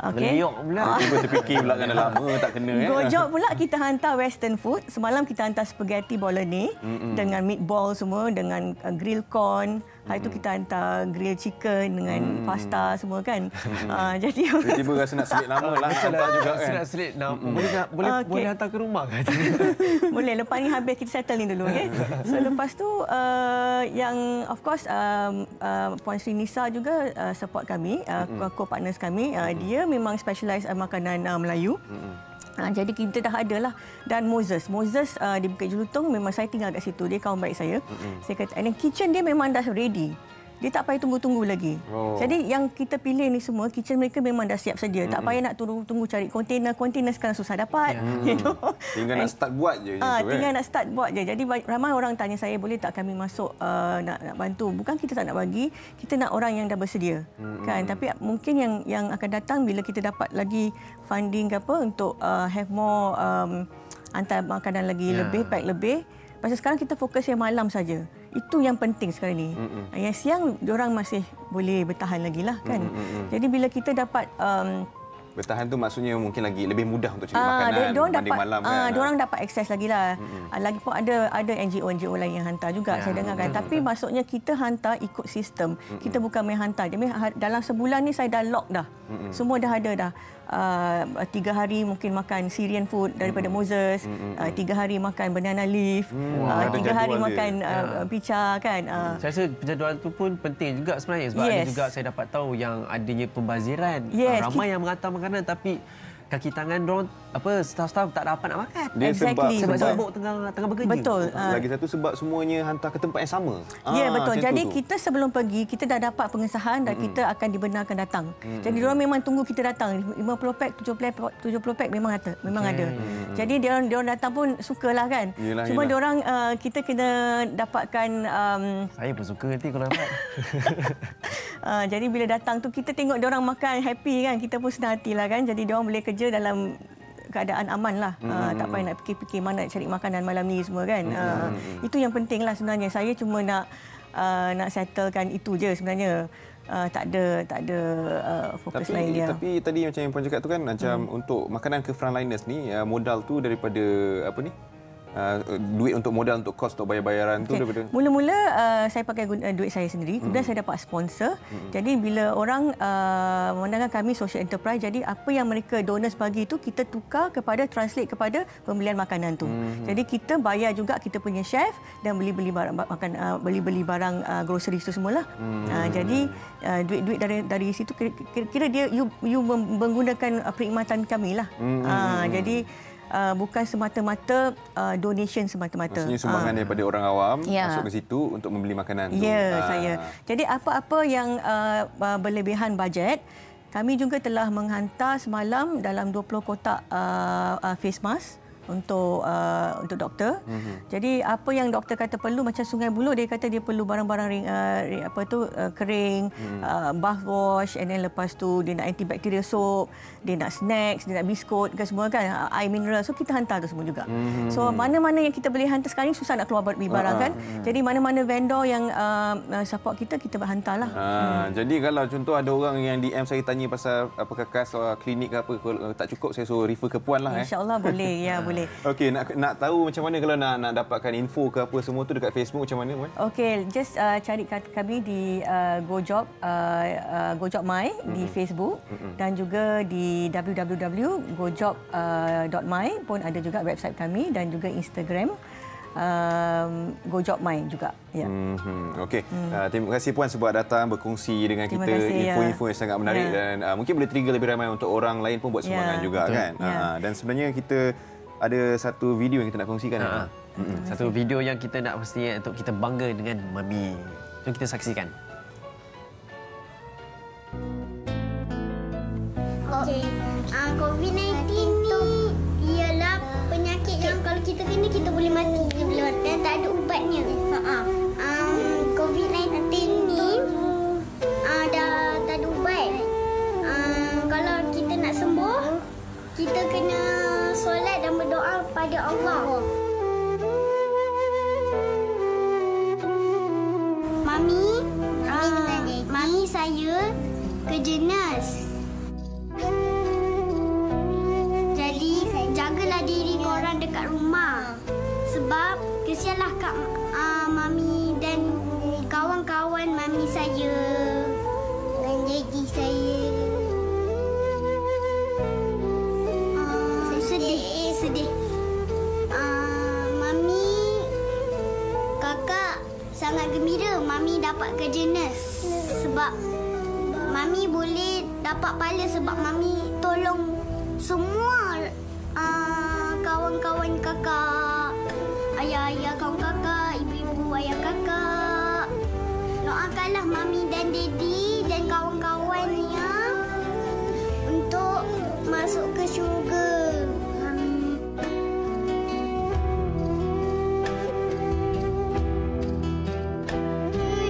Okey. Tiba terfikir pula kan dah lama tak kena. Gojok pula kita hantar western food. Semalam kita hantar spaghetti bolognese dengan meatball semua, dengan grill corn. Hari itu kita hantar grill chicken dengan pasta semua kan. Jadi tiba-tiba rasa nak selit nama lah, nak hantar juga kan. Nak selit nama. Boleh hantar ke rumah kan? Boleh, lepas ni habis kita settle ni dulu. Okay? So lepas tu yang of course Puan Sri Nisa juga support kami, co-partners kami. Dia memang specialise makanan Melayu. Jadi kita dah ada lah. Dan Moses di Bukit Jelutong, memang saya tinggal kat situ. Dia kawan baik saya. Saya kata, and kitchen dia memang dah ready. Dia tak payah tunggu-tunggu lagi. Jadi yang kita pilih ni semua, kitchen mereka memang dah siap sedia. Tak payah nak tunggu cari kontainer. Kontainer sekarang susah dapat. You know? Tinggal nak start buat je. Tinggal nak start buat je. Jadi ramai orang tanya saya, boleh tak kami masuk nak bantu. Bukan kita tak nak bagi, kita nak orang yang dah bersedia. Kan? Tapi mungkin yang akan datang bila kita dapat lagi funding ke apa untuk have more hantar makanan lagi lebih, pack lebih. Pasal sekarang kita fokus yang malam saja. Itu yang penting sekarang ni. Yang siang diorang masih boleh bertahan lagi lah kan. Jadi bila kita dapat bertahan tu maksudnya mungkin lagi lebih mudah untuk cari makanan berbanding malam kan. Diorang dapat akses lagi lah. Lagipun ada NGO lain yang hantar juga, saya dengar kan. Tapi maksudnya kita hantar ikut sistem. Kita bukan main hantar. Jadi dalam sebulan ni saya dah lock dah. Semua dah ada dah. 3 hari mungkin makan Syrian food daripada Moses, 3 hari makan banana leaf, 3 hari makan picha kan. Saya rasa penjadualan tu pun penting juga sebenarnya, sebab ada juga saya dapat tahu yang adanya pembaziran. Ramai yang menghantar makanan tapi kaki tangan dorang staff-staff tak dapat nak makan. Dia sebab sibuk tengah bekerja. Betul. Lagi satu sebab semuanya hantar ke tempat yang sama. Ya, betul. Jadi kita sebelum pergi kita dah dapat pengesahan dan kita akan dibenarkan datang. Jadi diorang memang tunggu kita datang. 50 pack, 70 pack memang ada. Jadi diorang datang pun sukalah kan. Cuma diorang kita kena dapatkan saya pun suka nanti kalau dapat. Jadi bila datang tu kita tengok diorang makan happy kan, kita pun senang hatilah kan. Jadi diorang boleh kerja dalam keadaan aman lah. Tak payah nak fikir-fikir mana nak cari makanan malam ni semua kan. Itu yang penting lah sebenarnya. Saya cuma nak settlekan itu je sebenarnya. Tak ada fokus lain dia. Tapi tadi macam yang Puan cakap tu kan, macam untuk makanan ke frontliners ni, modal tu daripada apa ni? Duit untuk modal untuk kos untuk bayar-bayaran tu daripada mula-mula saya pakai duit saya sendiri, kemudian saya dapat sponsor. Jadi bila orang memandangkan kami social enterprise, jadi apa yang mereka donors bagi itu kita tukar kepada translate kepada pembelian makanan tu. Jadi kita bayar juga kita punya chef dan beli-beli barang makan, beli-beli barang groceries tu semualah. Jadi duit-duit dari situ kira dia you menggunakan perkhidmatan kami lah. Jadi bukan semata-mata donation semata-mata. Maksudnya sumbangan daripada orang awam masuk ke situ untuk membeli makanan tu. Ya, saya. Jadi apa-apa yang berlebihan bajet, kami juga telah menghantar semalam dalam 20 kotak face mask untuk doktor. Jadi apa yang doktor kata perlu, macam Sungai Buloh dia kata dia perlu barang-barang kering, bath wash, and then lepas tu dia nak antibacterial soap, dia nak snacks, dia nak biskut kan, semua kan, air mineral. So kita hantar tu semua juga. So mana-mana yang kita boleh hantar sekarang ni susah nak keluar beli barang kan. Jadi mana-mana vendor yang support kita hantarlah. Jadi kalau contoh ada orang yang DM saya tanya pasal apakah kas klinik ke apa, tak cukup saya suruh refer ke Puan lah. InsyaAllah boleh, ya boleh. Okey, nak tahu macam mana kalau nak dapatkan info ke apa semua tu dekat Facebook macam mana, Puan? Okey, just cari kami di GoJob My di Facebook dan juga di www.gojob.my pun ada juga website kami, dan juga Instagram GoJob My juga. Ya. Okey, terima kasih Puan sebab datang berkongsi dengan kita info-info yang sangat menarik dan mungkin boleh trigger lebih ramai untuk orang lain pun buat semangat juga kan. Dan sebenarnya kita ada satu video yang kita nak kongsikan. Satu video yang kita nak pastinya untuk kita bangga dengan Mami. Jom kita saksikan. Okey, COVID-19 ni ialah penyakit yang kalau kita kena kita boleh mati dan tak ada ubatnya. COVID-19 ni dah tak ada ubat. Kalau kita nak sembuh, kita kena solat dan berdoa pada Allah. Mami saya kerja nurse. Jadi jagalah diri korang dekat rumah. Sebab kesianlah Kak Mami dan kawan-kawan Mami saya dan Daddy saya. Sedih. Mami, Kakak sangat gembira Mami dapat kerja nurse. Sebab Mami boleh dapat pahala sebab Mami tolong semua kawan-kawan kakak, ayah-ayah kawan kakak, ibu-ibu ayah kakak. Doakanlah Mami dan Daddy dan kawan-kawannya untuk masuk ke syurga.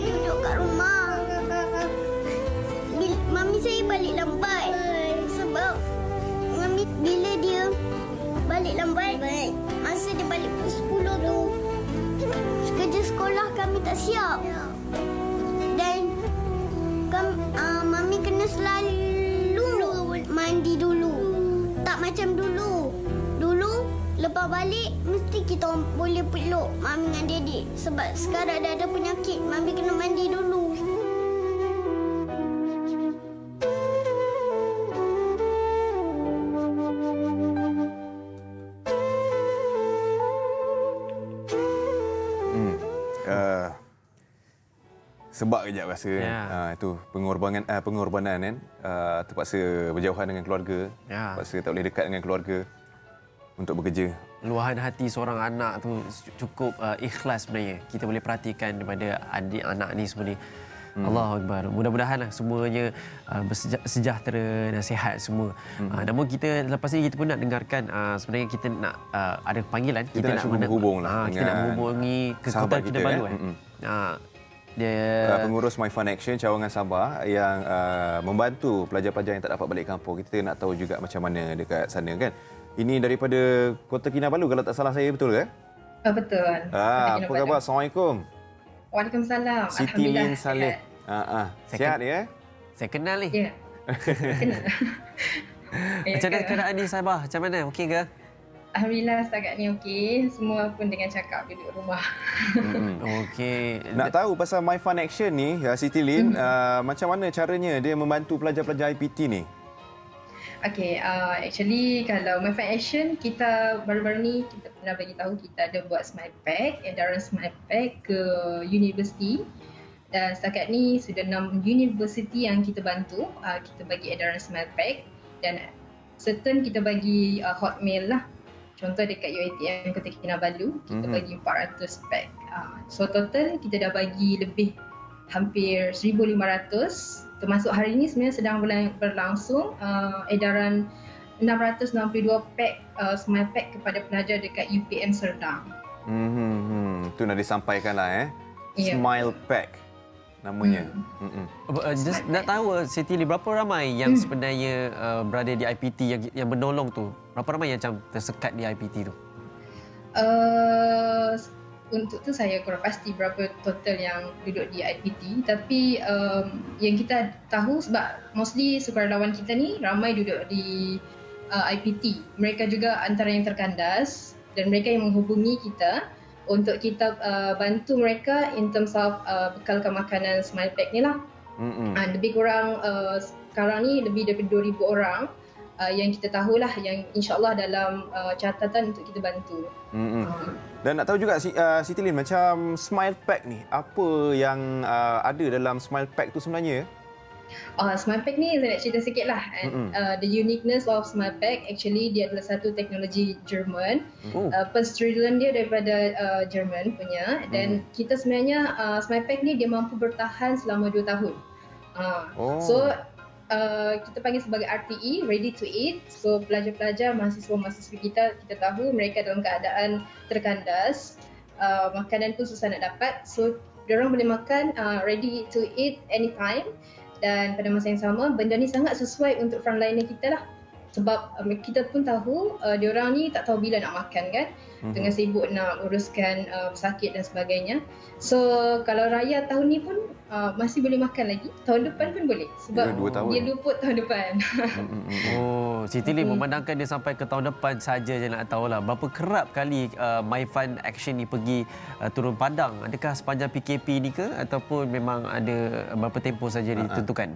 Duduk kat rumah. Mami saya balik lambat. Sebab Mami bila dia balik lambat, masa dia balik pukul 10 tu, kerja sekolah kami tak siap. Dan Mami kena selalu mandi dulu. Tak macam dulu. Dulu lepas balik mesti kita boleh peluk Mami dengan Daddy. Sebab sekarang dah ada penyakit, Mami kena mandi dulu. Sebab kejap rasa itu pengorbanan kan, terpaksa berjauhan dengan keluarga, terpaksa tak boleh dekat dengan keluarga untuk bekerja. Luahan hati seorang anak tu cukup ikhlas sebenarnya. Kita boleh perhatikan daripada adik anak ni semua ni. Allahu Akbar. Mudah-mudahanlah semuanya bersejahtera dan sihat semua. Namun kita lepas ini kita pun nak dengarkan sebenarnya kita nak ada panggilan, kita nak menghubung kita nak menghubungi Kota Kinabalu dia pengurus My Fun Action Cawangan Sabah yang membantu pelajar-pelajar yang tak dapat balik kampung. Kita nak tahu juga macam mana dekat sana kan. Ini daripada Kota Kinabalu kalau tak salah saya, betul ke? Betul. Apa khabar? Assalamualaikum. Waalaikumsalam. Siti Lin Saleh. Sihat ya? Saya kenal ni. Ya. Kenal. Macam mana keadaan di Sabah? Macam mana? Okey ke? Alhamdulillah setakat ni okey. Semua pun dengan cakap duduk rumah. Okey. Nak tahu pasal My Fun Action ni, Siti Lin, macam mana caranya dia membantu pelajar-pelajar IPT ni? Okey, actually kalau My Fun Action, kita baru-baru ni kita pernah bagi tahu kita ada buat Smile Pack, edaran Smile Pack ke universiti. Dan setakat ni sudah 6 universiti yang kita bantu. Kita bagi edaran Smile Pack dan certain kita bagi hotmail lah. Contoh dekat UiTM Kota Kinabalu, kita bagi 400 pack. So total kita dah bagi lebih hampir 1,500. Termasuk hari ini sebenarnya sedang berlangsung edaran 662 pack Smile Pack kepada pelajar dekat UPM Serdang. Itu nak disampaikan lah Yeah. Smile Pack namanya. Just nak tahu Siti Lee, berapa ramai yang sebenarnya berada di IPT yang menolong tu? Berapa ramai yang macam tersekat di IPT tu? Untuk tu saya kurang pasti berapa total yang duduk di IPT, tapi yang kita tahu sebab mostly sukarelawan kita ni ramai duduk di IPT. Mereka juga antara yang terkandas dan mereka yang menghubungi kita untuk kita bantu mereka in terms of bekalkan makanan Smile Pack ni lah. Lebih kurang sekarang ni lebih daripada 2,000 orang yang kita tahulah yang insyaAllah dalam catatan untuk kita bantu. Dan nak tahu juga Siti Lee, macam Smile Pack ni, apa yang ada dalam Smile Pack tu sebenarnya? Smile Pack ni saya nak cerita sikit lah. The uniqueness of Smile Pack, actually dia adalah satu teknologi Jerman. Penstridlen dia daripada Jerman punya. Dan kita sebenarnya Smile Pack ni dia mampu bertahan selama 2 tahun. So kita panggil sebagai RTE, Ready to Eat. So pelajar-pelajar, mahasiswa-mahasiswa kita tahu mereka dalam keadaan terkandas, makanan pun susah nak dapat. So diorang boleh makan ready to eat anytime. Dan pada masa yang sama, benda ni sangat sesuai untuk frontliner kita lah. Sebab kita pun tahu diorang ni tak tahu bila nak makan kan. Dengan sibuk nak uruskan pesakit dan sebagainya. So kalau raya tahun ni pun masih boleh makan lagi. Tahun depan pun boleh. Sebab dia luput tahun depan. Siti Lee memandangkan dia sampai ke tahun depan saja je nak tahulah. Berapa kerap kali My Fun Action ni pergi turun padang? Adakah sepanjang PKP ni ke? Ataupun memang ada berapa tempoh saja ditentukan?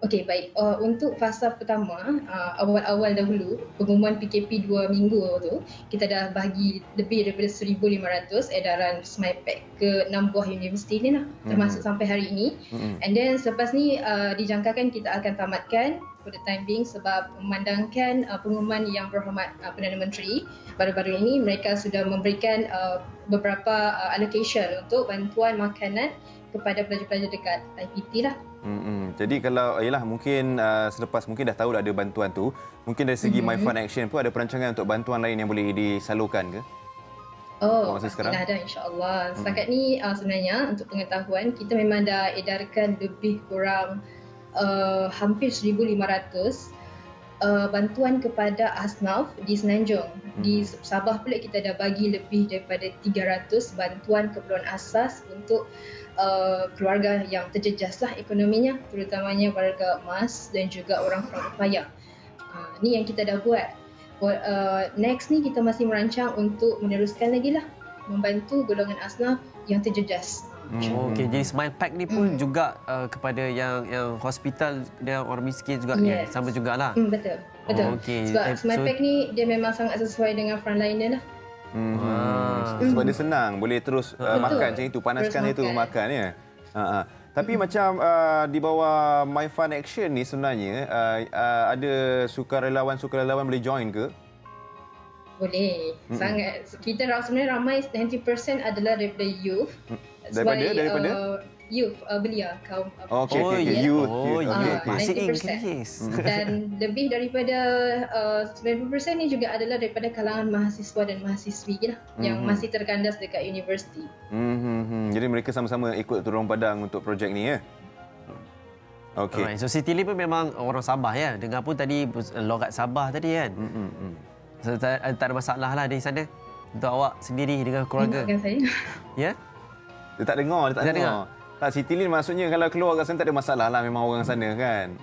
Okey, baik. Untuk fasa pertama, awal-awal dahulu, pengumuman PKP 2 minggu tu, kita dah bagi lebih daripada 1,500 edaran Smile Pack ke 6 buah universiti ni lah, termasuk sampai hari ini. And then selepas ni dijangkakan kita akan tamatkan for the time being sebab memandangkan pengumuman yang berhormat Perdana Menteri baru-baru ini, mereka sudah memberikan beberapa allocation untuk bantuan makanan kepada pelajar-pelajar dekat IPT lah. Jadi kalau mungkin selepas mungkin dah tahu dah ada bantuan tu, mungkin dari segi My Fun Action pun ada perancangan untuk bantuan lain yang boleh disalurkan ke? Masa sekarang dah ada, insya-Allah. Setakat ni sebenarnya untuk pengetahuan, kita memang dah edarkan lebih kurang hampir 1,500 bantuan kepada asnaf di Semenanjung. Di Sabah pula kita dah bagi lebih daripada 300 bantuan keperluan asas untuk keluarga yang terjejas lah ekonominya, terutamanya warga emas dan juga orang kurang upaya. Ni yang kita dah buat. Next ni kita masih merancang untuk meneruskan lagi lah, membantu golongan asnaf yang terjejas. Okey, jadi Smile Pack ni pun juga kepada yang hospital dan orang miskin juga ni, sama jugalah. Betul. Okay. Sebab Smile Pack ni dia memang sangat sesuai dengan frontliner lah. Sebab dia senang, boleh terus makan macam itu, panaskan itu makan ya. Tapi macam di bawah My Fun Action ni sebenarnya ada sukarelawan boleh join ke? Boleh. Sangat. Kita sebenarnya ramai 90% adalah daripada youth. Daripada youth, belia, kaum youth. Masih 90%. Dan lebih daripada 90% ni juga adalah daripada kalangan mahasiswa dan mahasiswi lah, yang masih terkandas dekat universiti. Jadi mereka sama-sama ikut turun padang untuk projek ni ya. Okey. So Siti Lee pun memang orang Sabah ya. Dengar pun tadi logat Sabah tadi kan. So, tak ada masalah lah di sana untuk awak sendiri dengan keluarga. Saya. Ya? Dia tak dengar. Tak, Siti Lee maksudnya kalau keluar kat sana tak ada masalah lah, memang orang sana kan.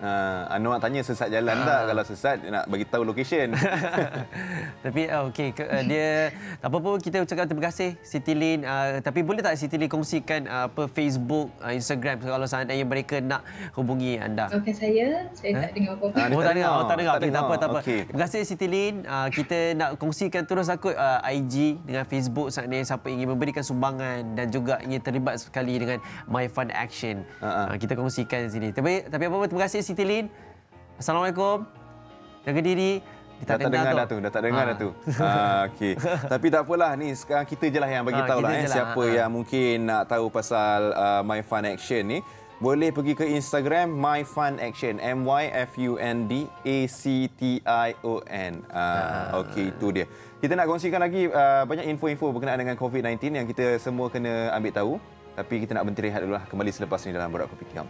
Anu nak tanya sesat jalan tak? Kalau sesat nak bagi tahu location. Tapi okey, dia apa pun kita ucapkan terima kasih Siti Lee. Tapi boleh tak Siti Lee kongsikan Facebook, Instagram kalau seandainya mereka nak hubungi anda? Okey, saya tak dengar apa-apa. Tak dengar. Okey, tak apa. Okay. Terima kasih Siti Lee. Kita nak kongsikan terus aku IG dengan Facebook seandainya siapa ingin memberikan sumbangan dan juga ingin terlibat sekali dengan My Fun Action. Kita kongsikan di sini. Tapi apa-apa terima kasih Siti Lee. Assalamualaikum. Jaga diri. Dah tak dengar dah tu. Okey. Tapi tak apalah, ni sekarang kita je lah yang bagi tahu lah siapa yang mungkin nak tahu pasal My Fun Action ni. boleh pergi ke Instagram MyFunAction, MyFunDACTION. Okey, itu dia. Kita nak kongsikan lagi banyak info-info berkenaan dengan COVID-19 yang kita semua kena ambil tahu. Tapi kita nak berhenti rehat dulu lah. Kembali selepas ini dalam Borak Kopitiam.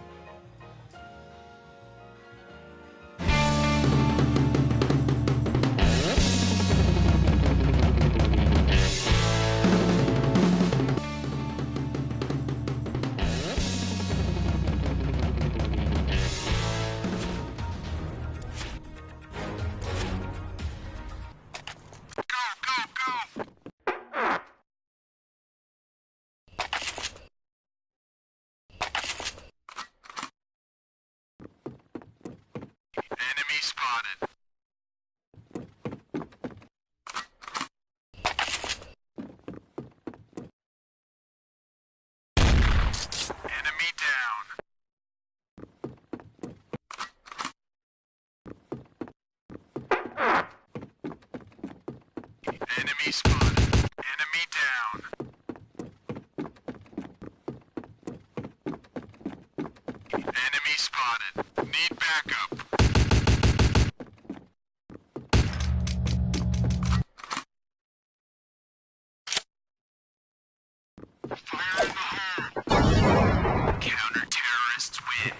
Enemy spotted. Enemy down. Enemy spotted. Need backup. Fire in the hole. Counter-terrorists win.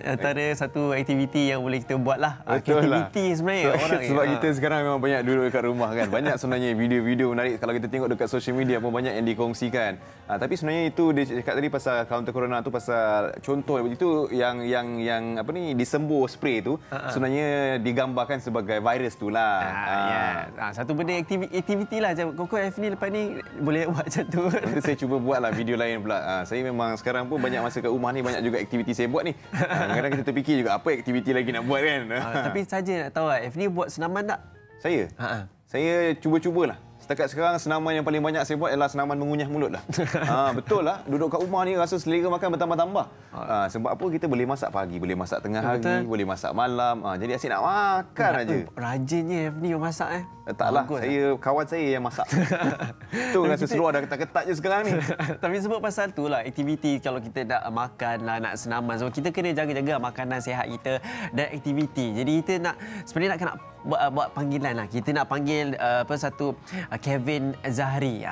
Antara satu aktiviti yang boleh kita buat lah. Aktiviti sebenarnya orang sebab kita sekarang memang banyak duduk dekat rumah kan. Banyak sebenarnya video-video menarik kalau kita tengok dekat social media pun banyak yang dikongsikan. Tapi sebenarnya itu dia cakap tadi pasal counter corona tu, pasal contoh itu yang apa ni, disembur spray tu sebenarnya digambarkan sebagai virus tu lah. Satu benda aktiviti lah. Koko F ni lepas ni boleh buat macam tu. Nanti saya cuba buat lah video lain pula. Saya memang sekarang pun banyak masa kat rumah ni, banyak juga aktiviti saya buat ni. Kadang-kadang kita terfikir juga apa aktiviti lagi nak buat kan. Tapi saja nak tahu F ni buat senaman tak? Saya? Saya cuba-cubalah. Setakat sekarang senaman yang paling banyak saya buat ialah senaman mengunyah mulut lah. Betul lah, duduk kat rumah ni rasa selera makan bertambah-tambah. Sebab apa, kita boleh masak pagi, boleh masak tengah hari, boleh masak malam. Jadi asyik nak makan aja. Rajinnya F ni masak Taklah, kawan saya yang masak. Tu rasa seluar dah ketat-ketat je sekarang ni. Tapi sebut pasal tu lah, aktiviti kalau kita nak makan lah, nak senaman. So, kita kena jaga-jaga makanan sihat kita dan aktiviti. Jadi kita nak, sebenarnya nak buat panggilan lah. Kita nak panggil satu Kevin Zahri.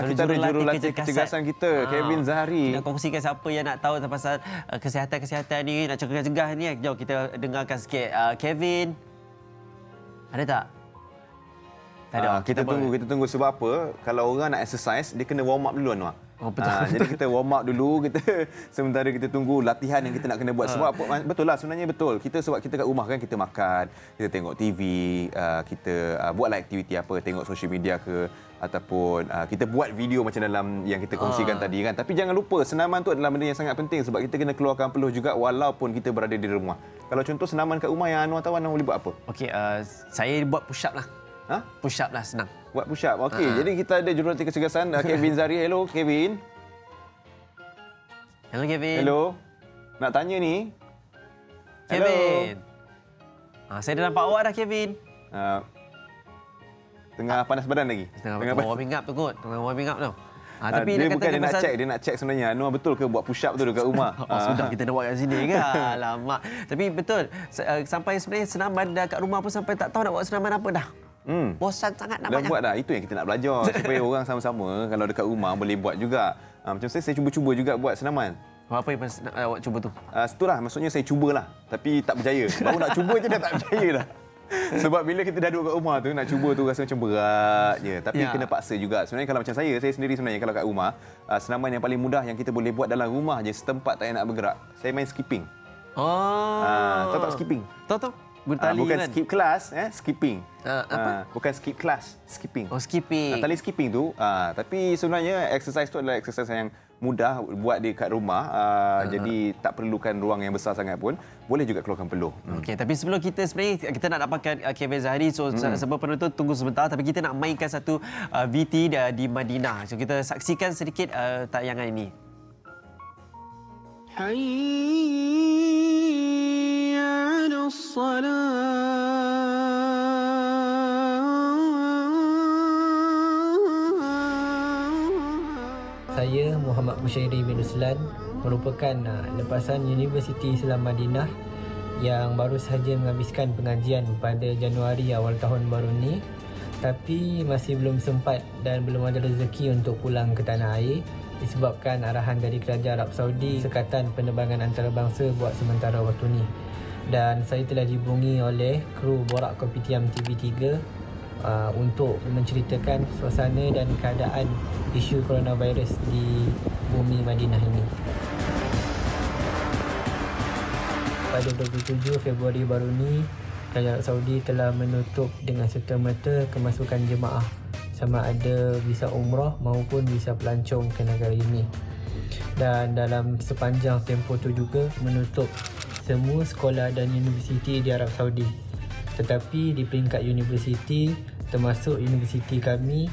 Kita ada jurulatih kecergasan kita, Kevin Zahri. Kita kongsikan siapa yang nak tahu pasal kesihatan-kesihatan ni, nak cegah-cegah ni. Jom kita dengarkan sikit. Kevin, ada tak? Kita tunggu sebab apa? Kalau orang nak exercise, dia kena warm up dulu Anwar. Betul. Jadi kita warm up dulu, sementara kita tunggu latihan yang kita nak kena buat. Sebab apa? Betul lah, sebenarnya betul. Sebab kita kat rumah kan, kita makan, kita tengok TV, kita buatlah aktiviti apa, tengok social media ke, ataupun kita buat video macam dalam yang kita kongsikan tadi kan. Tapi jangan lupa, senaman tu adalah benda yang sangat penting sebab kita kena keluarkan peluh juga walaupun kita berada di rumah. Kalau contoh senaman kat rumah yang Anwar tahu, Anwar boleh buat apa? Okey, saya buat push up lah. Push up lah, senang. Buat push up. Okey, jadi kita ada jurulatih kecergasan Kevin Zahri. Hello Kevin. Hello Kevin. Hello. Nak tanya ni. Kevin. Saya dah nampak awak dah Kevin. Tengah panas badan lagi. Tengah warming up tu kot. Tengah warming up tu. Tapi dia bukan dia nak check sebenarnya Anwar betul ke buat push up tu dekat rumah. Sudah kita dah buat kat sini kan. Alamak. Tapi betul, sampai sebenarnya senaman dah kat rumah pun sampai tak tahu nak buat senaman apa dah. Bosan sangat nak banyak. Dah buat dah. Itu yang kita nak belajar supaya orang sama-sama kalau dekat rumah boleh buat juga. Macam saya cuba-cuba juga buat senaman. Apa yang awak cuba tu? Itulah, maksudnya saya cubalah tapi tak berjaya. Baru nak cuba je dah tak berjaya dah. Sebab bila kita dah duduk kat rumah tu, nak cuba tu rasa macam berat je. Tapi kena paksa juga. Sebenarnya kalau macam saya sendiri sebenarnya kalau kat rumah, senaman yang paling mudah yang kita boleh buat dalam rumah je, setempat tak payah nak bergerak. Saya main skipping. Tahu tak skipping? Tahu. Bukan kan? skip kelas, skipping. Apa? Bukan skip kelas, skipping. Skipping. Tali skipping tu. Tapi sebenarnya exercise tu adalah exercise yang mudah buat di kat rumah. Jadi tak perlukan ruang yang besar sangat pun. Boleh juga keluarkan peluh. Okey, tapi sebelum kita sebenarnya kita nak dapatkan Kevin Zahri, so sebab penonton tunggu sebentar, tapi kita nak mainkan satu VT di Madinah. So kita saksikan sedikit tayangan ini. Saya saya Muhammad Musyairi bin Ruslan, merupakan lepasan Universiti Islam Madinah yang baru sahaja menghabiskan pengajian pada Januari awal tahun baru ni, tapi masih belum sempat dan belum ada rezeki untuk pulang ke tanah air disebabkan arahan dari Kerajaan Arab Saudi sekatan penerbangan antarabangsa buat sementara waktu ni. Dan saya telah dihubungi oleh kru Borak Kopitiam TV3 untuk menceritakan suasana dan keadaan isu coronavirus di bumi Madinah ini. Pada 27 Februari baru ni, Kerajaan Arab Saudi telah menutup dengan serta-merta kemasukan jemaah sama ada visa umrah maupun visa pelancong ke negara ini. Dan dalam sepanjang tempoh itu juga menutup semua sekolah dan universiti di Arab Saudi. Tetapi di peringkat universiti, termasuk universiti kami,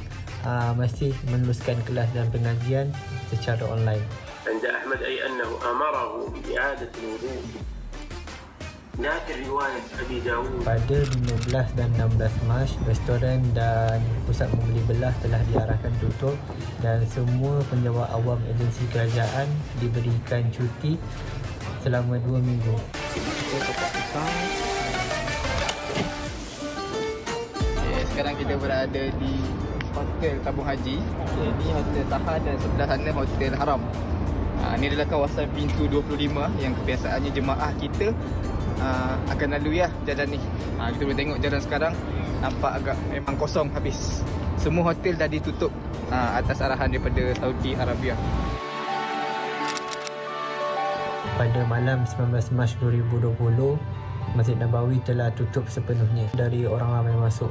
masih meneruskan kelas dan pengajian secara online. عند أحمد أي أنه أمره بإعادة الوضوء. Pada 15 dan 16 Mac, restoran dan pusat membeli belah telah diarahkan tutup dan semua penjawat awam agensi kerajaan diberikan cuti selama 2 minggu. Sekarang kita berada di Hotel Tabung Haji. Ini Hotel Taha dan sebelah sana Hotel Haram. Ini adalah kawasan pintu 25 yang kebiasaannya jemaah kita akan lalui jalan ni. Kita boleh tengok jalan sekarang nampak agak memang kosong habis. Semua hotel dah ditutup atas arahan daripada Saudi Arabia. Pada malam 19 Mac 2020, Masjid Nabawi telah tutup sepenuhnya dari orang ramai masuk.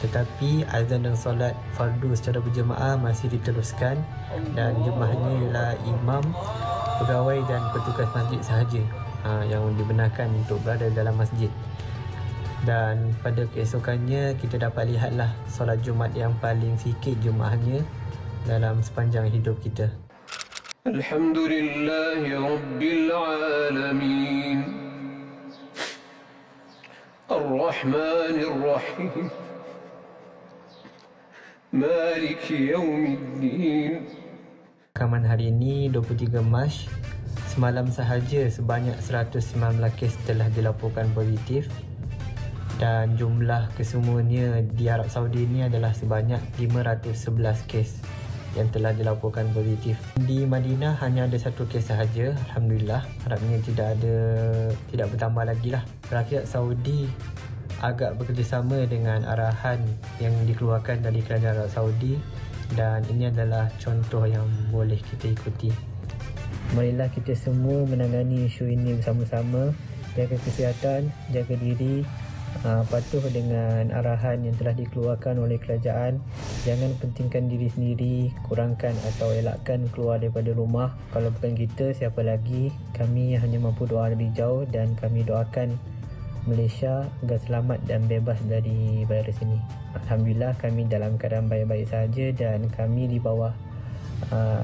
Tetapi azan dan solat fardu secara berjemaah masih diteruskan dan jemaahnya ialah imam, pegawai dan petugas masjid sahaja yang dibenarkan untuk berada dalam masjid. Dan pada keesokannya kita dapat lihatlah solat Jumaat yang paling sikit jemaahnya dalam sepanjang hidup kita. Alhamdulillahi Rabbil Alamin Ar-Rahmanir Rahim Maliki Yawmiddin. Rakaman hari ini 23 Mac, semalam sahaja sebanyak 119 kes telah dilaporkan positif dan jumlah kesemuanya di Arab Saudi ini adalah sebanyak 511 kes yang telah dilaporkan positif. Di Madinah hanya ada 1 kes sahaja, alhamdulillah. Harapnya tidak bertambah lagi lah. Rakyat Saudi agak bekerjasama dengan arahan yang dikeluarkan dari Kerajaan Arab Saudi dan ini adalah contoh yang boleh kita ikuti. Marilah kita semua menangani isu ini bersama-sama, jaga kesihatan, jaga diri, patuh dengan arahan yang telah dikeluarkan oleh kerajaan. Jangan pentingkan diri sendiri, kurangkan atau elakkan keluar daripada rumah. Kalau bukan kita, siapa lagi? Kami hanya mampu doa lebih jauh dan kami doakan Malaysia agar selamat dan bebas dari virus ini. Alhamdulillah kami dalam keadaan baik-baik sahaja dan kami di bawah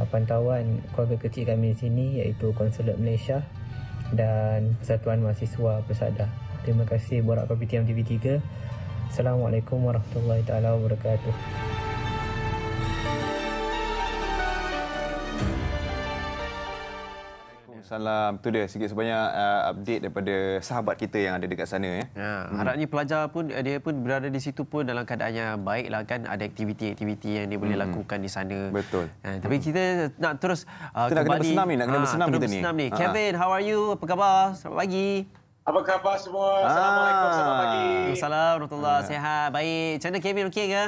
pantauan keluarga kecil kami di sini iaitu Konsulat Malaysia dan Persatuan Mahasiswa Persada. Terima kasih Borak Kopitiam TV3. Assalamualaikum warahmatullahi taala wabarakatuh. Salam. Tu dia sikit sebanyak update daripada sahabat kita yang ada dekat sana ya. Harapnya pelajar pun dia pun berada di situ pun dalam keadaan yang baik lah kan, ada aktiviti-aktiviti yang dia boleh lakukan di sana. Betul. Tapi kita nak terus kita nak kena bersenam ni, nak kena bersenam kita ni. Kevin, how are you? Apa khabar? Selamat pagi. Apa khabar semua? Assalamualaikum, selamat pagi. Assalamualaikum warahmatullahi Sihat. Baik. Macam mana Kevin, okey ke?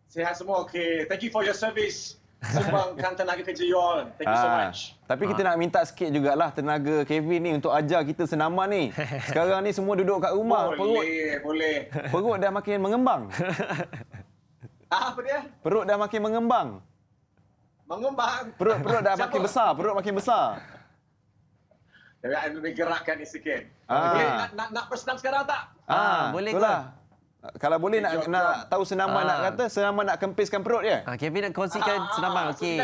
Sihat semua okey. Thank you for your service. Sumbangkan tenaga kerja you all. Thank you so much. Tapi kita nak minta sikit jugalah tenaga Kevin ni untuk ajar kita senaman ni. Sekarang ni semua duduk kat rumah. Boleh. Perut dah makin mengembang. Apa dia? Perut dah makin mengembang. Mengembang? Perut dah makin besar. Perut makin besar. Tapi saya boleh gerakkan ni sikit. Okay, nak bersenam sekarang tak? Boleh ke? Kalau boleh nak tahu senaman nak kata, senaman nak kempiskan perut dia. Kevin nak kongsikan senaman. Okey.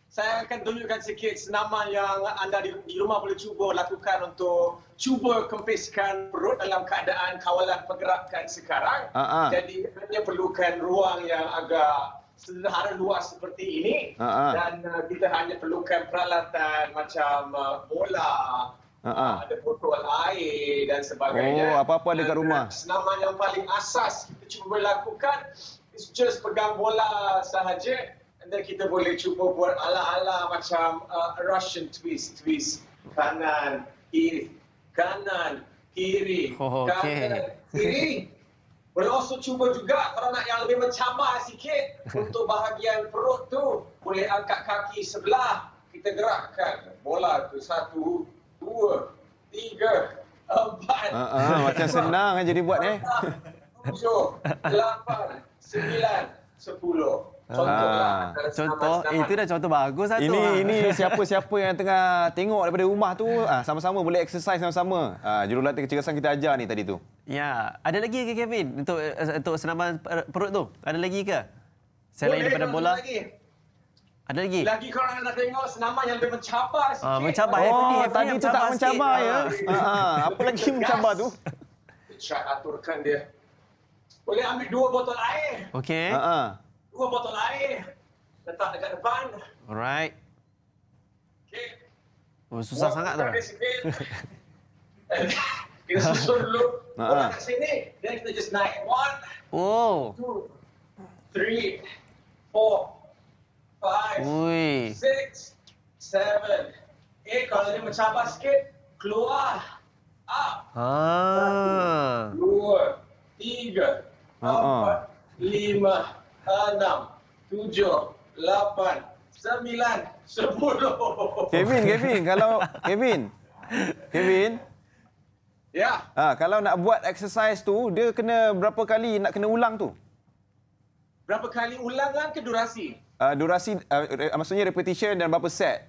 Saya akan tunjukkan sikit senaman yang anda di rumah boleh cuba lakukan untuk cuba kempiskan perut dalam keadaan kawalan pergerakan sekarang. Jadi hanya perlukan ruang yang agak sederhana luas seperti ini dan kita hanya perlukan peralatan macam bola, ada botol air dan sebagainya. Apa-apa ada kat rumah. Senaman yang paling asas kita cuba lakukan is just pegang bola sahaja, and then kita boleh cuba buat ala-ala macam Russian twist, kanan, kiri, kanan, kiri, kanan, kiri. Boleh also cuba juga kalau nak yang lebih mencabar sikit untuk bahagian perut tu, boleh angkat kaki sebelah, kita gerakkan bola tu 1, 2, 3, 4. Macam senang aja dibuat 7, 8, 9, 10. Contoh, itu dah contoh bagus satu. Ini siapa-siapa yang tengah tengok daripada rumah tu, sama-sama boleh exercise sama-sama. Jurulatih kecergasan kita ajar ni tadi tu. Ya, ada lagi ke Kevin untuk senaman perut tu? Ada lagi ke? Selain daripada bola? Ada lagi? Lagi korang nak tengok senaman yang lebih mencabar sikit. Mencabar. Tadi tu tak mencabar ya. Apa lagi mencabar tu? Try aturkan dia. Boleh ambil 2 botol air. Okey. 2 botol air. Letak dekat depan. Alright. Okey. Susah sangat tu. Kita susun dulu. Bola kat sini. Then kita just naik. 1, 2, 3, 4, 5, 6, 7, 8. Kalau dia mencabar sikit, keluar. Up. 2, 3, 4, 5, 6, 7, 8, 9, 10. Kevin, Kevin. Ya. Kalau nak buat exercise tu, dia kena berapa kali nak kena ulang tu? Berapa kali ulangan ke durasi? Durasi, maksudnya repetition dan berapa set?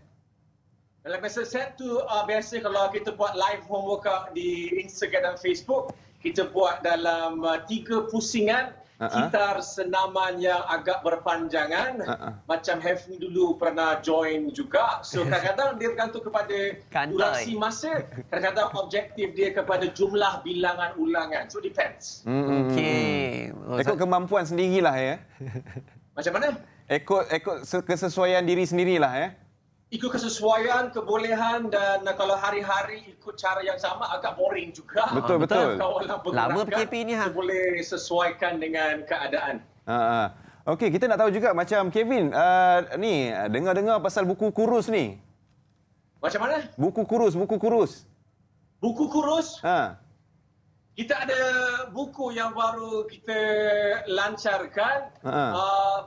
Dalam masa set tu, biasa kalau kita buat live home workout di Instagram dan Facebook, kita buat dalam 3 pusingan, kitar senaman yang agak berpanjangan. Macam Hefni dulu pernah join juga. So kadang-kadang dia bergantung kepada durasi masa, kadang-kadang objektif dia kepada jumlah bilangan ulangan. So depends. Okey. Ikut kemampuan sendirilah ya. Macam mana? Ikut kesesuaian diri sendirilah ya. Ikut kesesuaian, kebolehan dan kalau hari-hari ikut cara yang sama agak boring juga. Betul. Lama PKP ni boleh sesuaikan dengan keadaan. Okey, kita nak tahu juga macam Kevin, ni dengar-dengar pasal buku kurus ni. Macam mana? Buku kurus. Buku kurus? Kita ada buku yang baru kita lancarkan.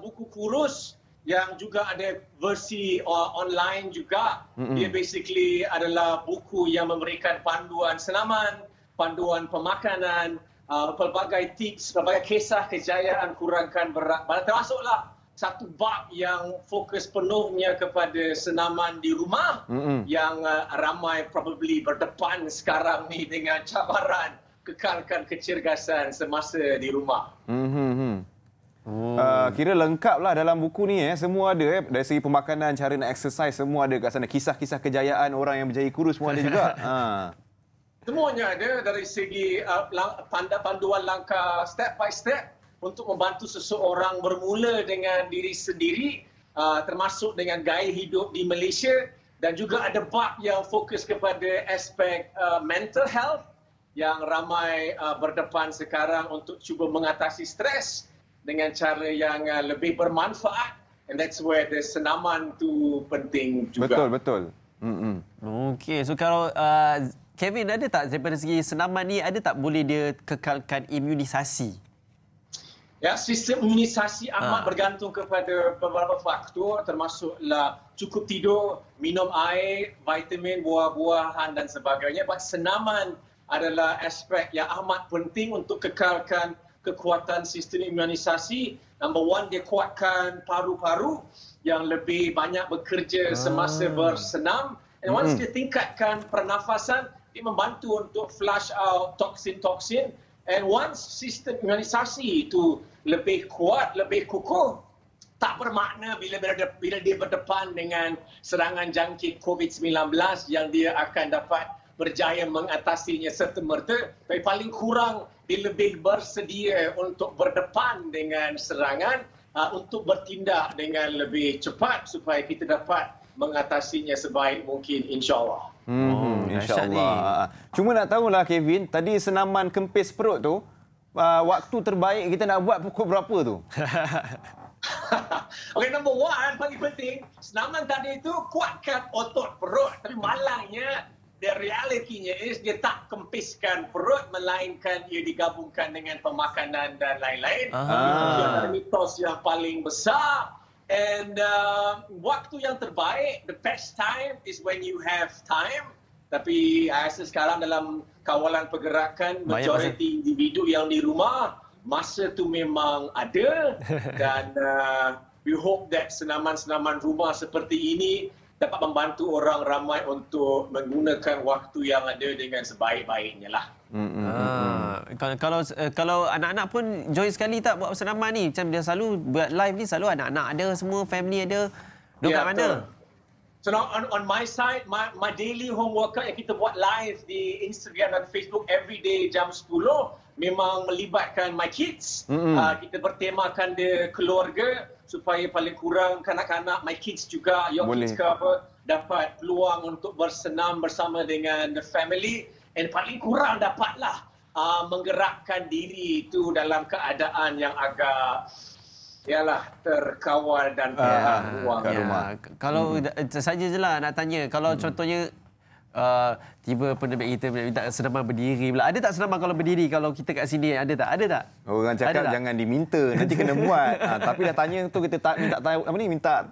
Buku kurus yang juga ada versi online juga. Dia basically adalah buku yang memberikan panduan senaman, panduan pemakanan, pelbagai tips, pelbagai kisah kejayaan kurangkan berat badan. Termasuklah satu bab yang fokus penuhnya kepada senaman di rumah yang ramai probably berdepan sekarang ni dengan cabaran kekalkan kecergasan semasa di rumah. Kira lengkap lah dalam buku ni semua ada dari segi pemakanan, cara nak exercise semua ada kat sana, kisah-kisah kejayaan orang yang berjaya kurus semua ada juga. Semuanya ada dari segi panduan langkah step by step untuk membantu seseorang bermula dengan diri sendiri, termasuk dengan gaya hidup di Malaysia, dan juga ada bab yang fokus kepada aspek mental health yang ramai berdepan sekarang untuk cuba mengatasi stres dengan cara yang lebih bermanfaat, and that's where the senaman tu penting juga. Betul. Okey, so kalau Kevin, ada tak daripada segi senaman ni, ada tak boleh dia kekalkan imunisasi? Ya, sistem imunisasi amat bergantung kepada beberapa faktor, termasuklah cukup tidur, minum air, vitamin, buah-buahan dan sebagainya. But senaman adalah aspek yang amat penting untuk kekalkan kekuatan sistem imunisasi. Number 1, dia kuatkan paru-paru yang lebih banyak bekerja semasa bersenam. And once dia tingkatkan pernafasan, dia membantu untuk flush out toksin-toksin. And once sistem imunisasi itu lebih kuat, lebih kukuh, tak bermakna bila dia berdepan dengan serangan jangkit COVID-19 yang dia akan dapat berjaya mengatasinya serta-merta, tapi paling kurang dia lebih bersedia untuk berdepan dengan serangan untuk bertindak dengan lebih cepat supaya kita dapat mengatasinya sebaik mungkin, insya-Allah. InsyaAllah. Cuma nak tahulah Kevin, tadi senaman kempis perut tu, waktu terbaik kita nak buat pukul berapa tu? Okey, number one, paling penting, senaman tadi itu kuatkan otot perut. Tapi malangnya, the reality-nya is dia tak kempiskan perut, melainkan ia digabungkan dengan pemakanan dan lain-lain. Itu adalah mitos yang paling besar. And waktu yang terbaik, the best time is when you have time. Tapi saya rasa sekarang dalam kawalan pergerakan, majoriti individu yang di rumah, masa tu memang ada. Dan we hope that senaman-senaman rumah seperti ini dapat membantu orang ramai untuk menggunakan waktu yang ada dengan sebaik-baiknya lah. Kalau anak-anak pun join sekali tak buat senaman ni? Macam dia selalu buat live ni, selalu anak-anak ada, semua family ada. Duduk kat mana? So on my side, my daily home workout yang kita buat live di Instagram dan Facebook everyday jam 10 memang melibatkan my kids. Kita bertemakan dia keluarga supaya paling kurang kanak-kanak, my kids juga, your kids ke apa, dapat peluang untuk bersenam bersama dengan the family. And paling kurang dapatlah menggerakkan diri itu dalam keadaan yang agak terkawal dan ruang. Kalau saja je lah nak tanya, kalau contohnya tiba pendebat kita minta senaman berdiri pula. Ada tak senaman kalau berdiri kalau kita kat sini? Ada tak? Ada tak? Orang cakap jangan diminta, nanti kena buat. Tapi dah tanya tu kita tak minta tahu apa ni, minta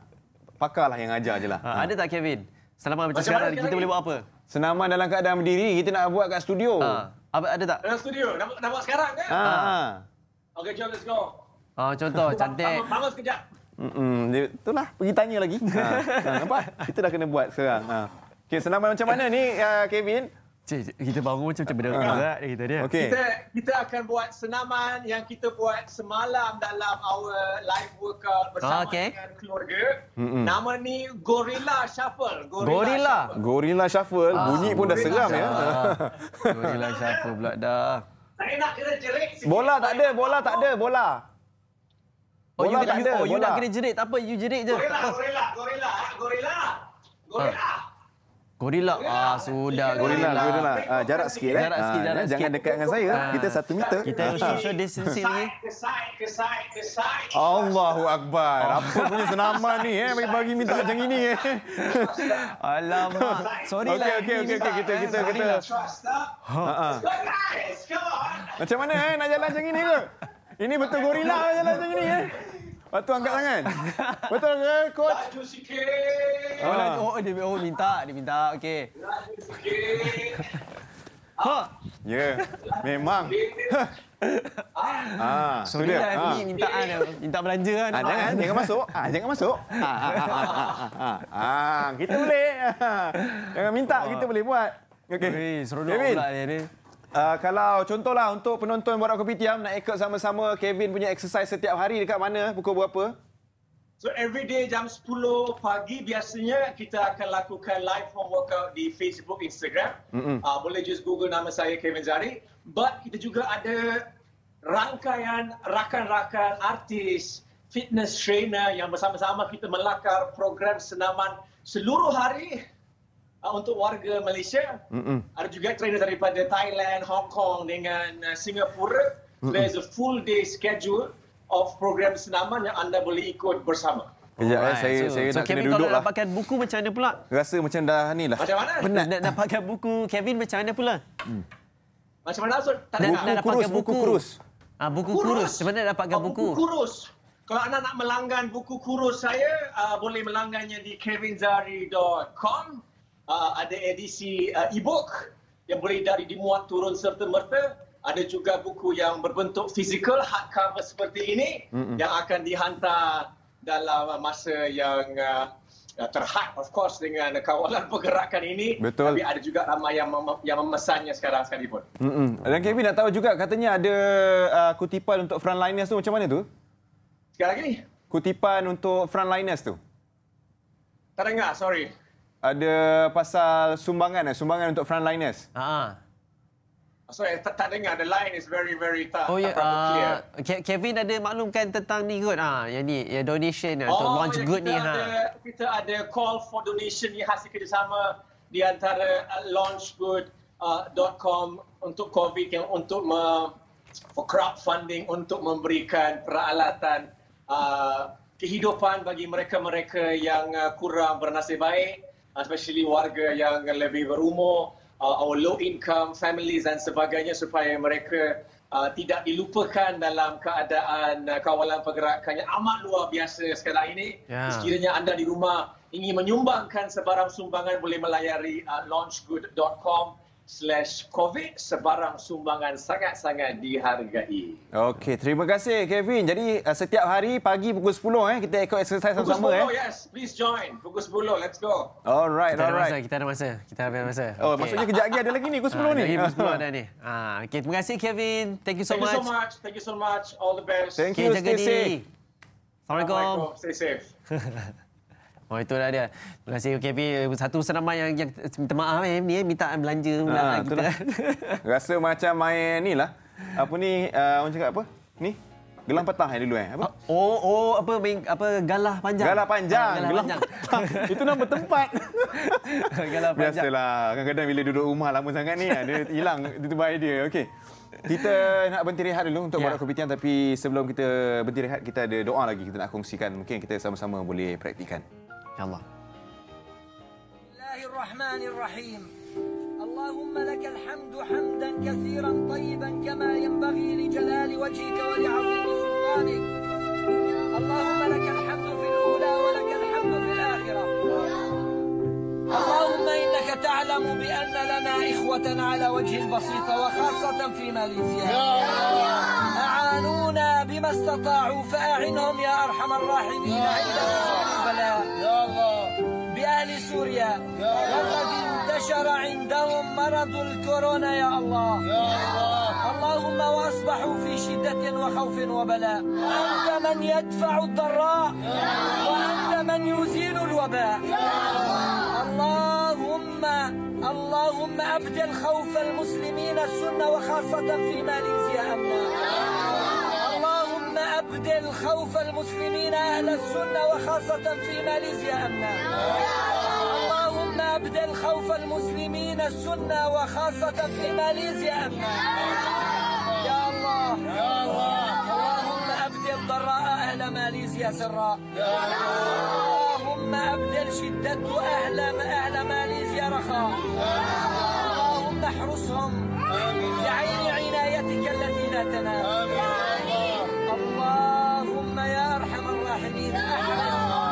pakarlah yang ajar je lah. Ada tak Kevin? Senaman macam sekarang kita boleh buat apa? Senaman dalam keadaan berdiri kita nak buat kat studio. Ada tak? Dalam studio? Nak buat sekarang kan? Okay, jom let's go. Contoh cantik. Bangun sekejap. Itulah, pergi tanya lagi. Nampak? Kita dah kena buat sekarang. Okey, senaman macam mana ni Kevin? Kita bangun macam berat kita dia. Okey. Kita akan buat senaman yang kita buat semalam dalam our live workout bersama dengan keluarga. Nama ni Gorilla Shuffle. Gorilla Shuffle. Bunyi pun dah seram ya. Gorilla Shuffle pula dah. Tak nak kena jerit. Bola tak ada. Bola. You nak kena jerit. Tak apa, you jerit je. Gorilla. Sudah. Gorilla. Jarak sikit. Jarak jangan dekat dengan saya. Kita 1 meter. Kita social distancing lagi. Ke side. Allahu Akbar. Apa punya senaman ni bagi minta macam ini Alamak. Sorry lah. Okey. Kita. Macam mana nak jalan macam ini ke? Ini betul gorila jalan macam ini Lepas tu angkat tangan. Betul ke, coach? Laju sikit. Dia minta. Okey. Laju sikit. Ya, memang. Sorry lah, ni minta belanja kan. Jangan masuk. Kita boleh. Jangan minta, kita boleh buat. Okey. Seronok pula dia. Kalau contohlah untuk penonton Borak Kopitiam nak ikut sama-sama Kevin punya exercise setiap hari dekat mana, pukul berapa? So everyday jam 10 pagi biasanya kita akan lakukan live home workout di Facebook, Instagram. Boleh just Google nama saya Kevin Zari. But kita juga ada rangkaian rakan-rakan artis, fitness trainer yang bersama-sama kita melakar program senaman seluruh hari untuk warga Malaysia. Ada juga trainer daripada Thailand, Hong Kong dengan Singapura. There's a full day schedule of program senaman yang anda boleh ikut bersama. Kejap, saya nak kena duduk lah. Kalau dapatkan buku macam mana pula? Rasa macam dah ni lah. Macam mana? Nak dapatkan buku Kevin macam mana pula? Macam mana? Buku kurus. Buku kurus. Macam mana nak dapatkan buku? Buku kurus. Kalau anda nak melanggan buku kurus saya, boleh melanggannya di kevinzari.com. Ada edisi e-book yang boleh dimuat turun serta-merta. Ada juga buku yang berbentuk fizikal, hardcover seperti ini yang akan dihantar dalam masa yang terhad, of course, dengan kawalan pergerakan ini. Betul. Tapi ada juga ramai yang memesannya sekarang sekalipun. Dan Kevin nak tahu juga, katanya ada kutipan untuk frontliners tu, macam mana tu? Sekali lagi? Kutipan untuk frontliners tu. Tak dengar, sorry. Ada pasal sumbangan untuk frontliners. Sorry, tak dengar. The line is very tak Oh ya, clear. Kevin ada maklumkan tentang ni kot. Yang ni, donation untuk launch good ni. Kita ada call for donation ni hasil kerjasama di antara launchgood.com untuk COVID yang untuk for crowdfunding untuk memberikan peralatan kehidupan bagi mereka-mereka yang kurang bernasib baik, especially warga yang lebih berumur, our low income families dan sebagainya, supaya mereka tidak dilupakan dalam keadaan kawalan pergerakan yang amat luar biasa sekarang ini. Sekiranya anda di rumah ingin menyumbangkan sebarang sumbangan, boleh melayari launchgood.com/COVID. Sebarang sumbangan sangat-sangat dihargai. Okey, terima kasih Kevin. Jadi setiap hari pagi pukul 10 kita ikut exercise sama-sama. Pukul 10, yes. Please join. Pukul 10, let's go. Alright. Kita ada masa. Oh, maksudnya kejap lagi ada lagi ni, pukul 10 ni. Pukul 10 ada ni. Okey, terima kasih Kevin. Thank you so much. Thank you so much. All the best. Thank you. Stay safe. Assalamualaikum. Stay safe. Oh, itulah dia. Terima kasih Kevin. Satu senaman yang minta maaf ni, minta belanja pula kita. Rasa macam main ni lah. Apa ni, orang cakap apa? Ni, gelang petang dulu apa? Galah panjang. Galah panjang. Itu nama tempat. Galah panjang. Biasalah, kadang-kadang bila duduk rumah lama sangat ni, dia hilang tiba-tiba idea. Okey. Kita nak berhenti rehat dulu untuk borak kopi tiam, tapi sebelum kita berhenti rehat, kita ada doa lagi kita nak kongsikan. Mungkin kita sama-sama boleh praktikan. InsyaAllah. Bismillahirrahmanirrahim. Allahumma lakal hamdu hamdan kathiran tayyiban kama yanbaghi li jalali wajhika wa li 'azimi sultanik. Allahumma lakal hamdu fil ula wa lakal hamdu fil akhirah. Allahumma innaka ta'lamu bi anna lana ikhwatan 'ala wajhi al-basita wa khassatan fi Malaysia. Ya Allah. A'anuna bima istata'u fa'inhum ya arhamar rahimin 'inda al-bala. Ya Allah. بأهل سوريا والذي انتشر عندهم مرض الكورونا يا الله. اللهم وأصبحوا في شدة وخوف وبلاء. أنت من يدفع الضراء وأنت من يزيل الوباء. اللهم أبدل خوف المسلمين السنة وخاصة في ماليزيا أمنا. أبدل خوف المسلمين أهل السنة وخاصة في ماليزيا أمنا. اللهم أبدل خوف المسلمين السنة وخاصة في ماليزيا أمنا. يا الله. اللهم أبدل ضراء أهل ماليزيا سراء. اللهم أبدل شدة أهل ماليزيا رخاء. اللهم احرسهم بعين عنايتك التي لا تنام. اللهم يا أرحم الراحمين أحرسهم.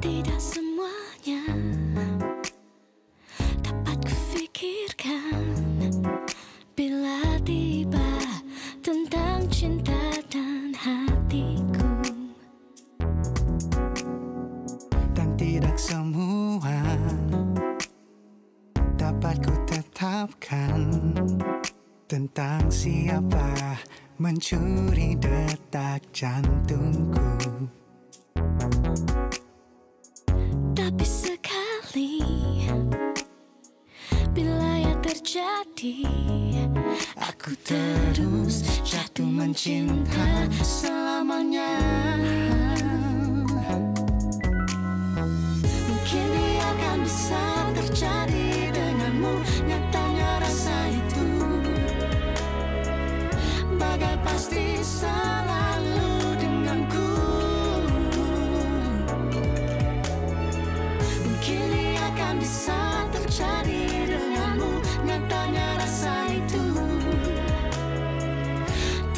Tidak semuanya dapat kufikirkan bila tiba tentang cinta dan hatiku. Dan tidak semua dapat ku tetapkan tentang siapa mencuri detak jantungku. Tapi sekali bila yang terjadi, aku terus jatuh mencinta selamanya. mungkin ia akan bisa terjadi denganmu. Nyatanya rasa itu bagai pasti selalu denganku. Mungkin ia akan bisa terjadi denganmu. Nyatanya rasa itu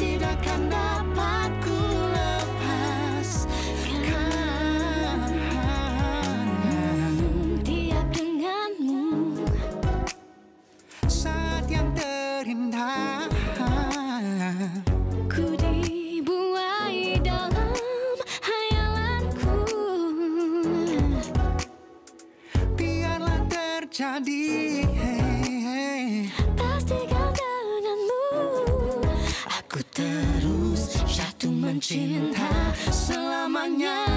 tidak akan dapat ku terjadi. Pastikan denganmu aku terus jatuh mencinta selamanya.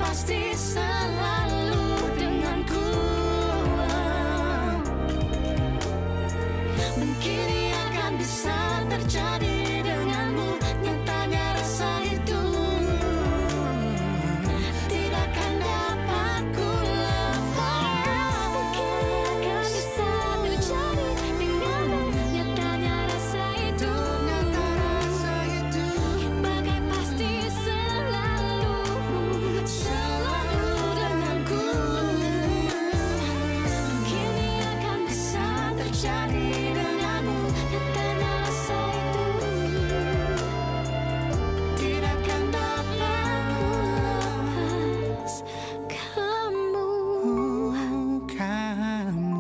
Pasti selalu denganku. Mungkin ia akan bisa terjadi denganmu. Nyatanya rasa itu tidak akan dapat ku lepas. Mungkin ia akan bisa terjadi denganmu. Nyatanya rasa itu bagai pasti selalu denganku. Mungkin ia akan bisa terjadi denganmu. Nyatanya rasa itu tidak akan dapat ku lepas kamu.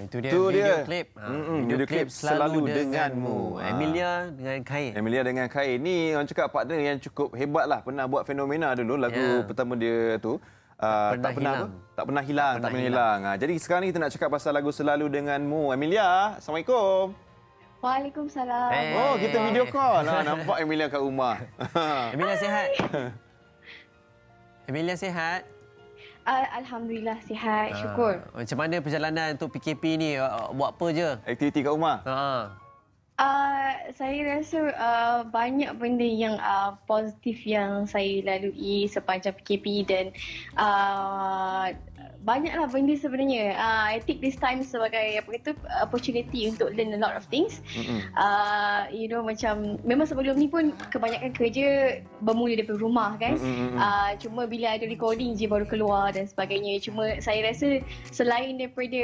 Itu dia video klip. Video klip Selalu Denganmu. Emilia dengan Khair. Emilia dengan Khair ni orang cakap partner yang cukup hebat lah. Pernah buat fenomena dulu lagu pertama dia tu. Tak pernah hilang. Jadi sekarang ni kita nak cakap pasal lagu Selalu Denganmu. Emilia, Assalamualaikum. Waalaikumsalam. Oh, kita video call. Nampak Emilia kat rumah. Emilia sihat? Emilia sihat? Alhamdulillah sihat, syukur. Macam mana perjalanan untuk PKP ni? Buat apa je? Aktiviti kat rumah? Saya rasa banyak benda yang positif yang saya lalui sepanjang PKP dan banyaklah benda sebenarnya. I take this time sebagai opportunity untuk learn a lot of things. You know, macam memang sebelum ni pun kebanyakan kerja bermula daripada rumah kan. Cuma bila ada recording je baru keluar dan sebagainya. Cuma saya rasa selain daripada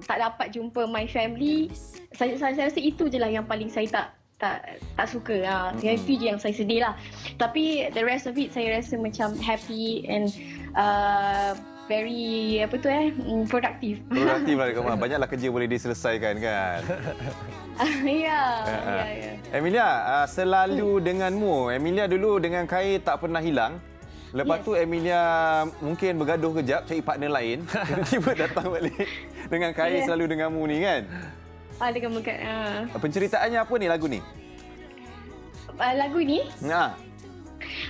tak dapat jumpa my family, saya rasa itu je lah yang paling saya tak suka. Itu je yang saya sedih lah. Tapi the rest of it saya rasa macam happy and very produktif. Produktif lah dekat rumah. Banyaklah kerja boleh diselesaikan kan. Ya. Emilia, Selalu Denganmu. Emilia dulu dengan Khair tak pernah hilang. Lepas tu Emilia mungkin bergaduh kejap cari partner lain. Tiba-tiba datang balik dengan Khair Selalu Denganmu ni kan. Dengan penceritaannya apa ni lagu ni? Lagu ni?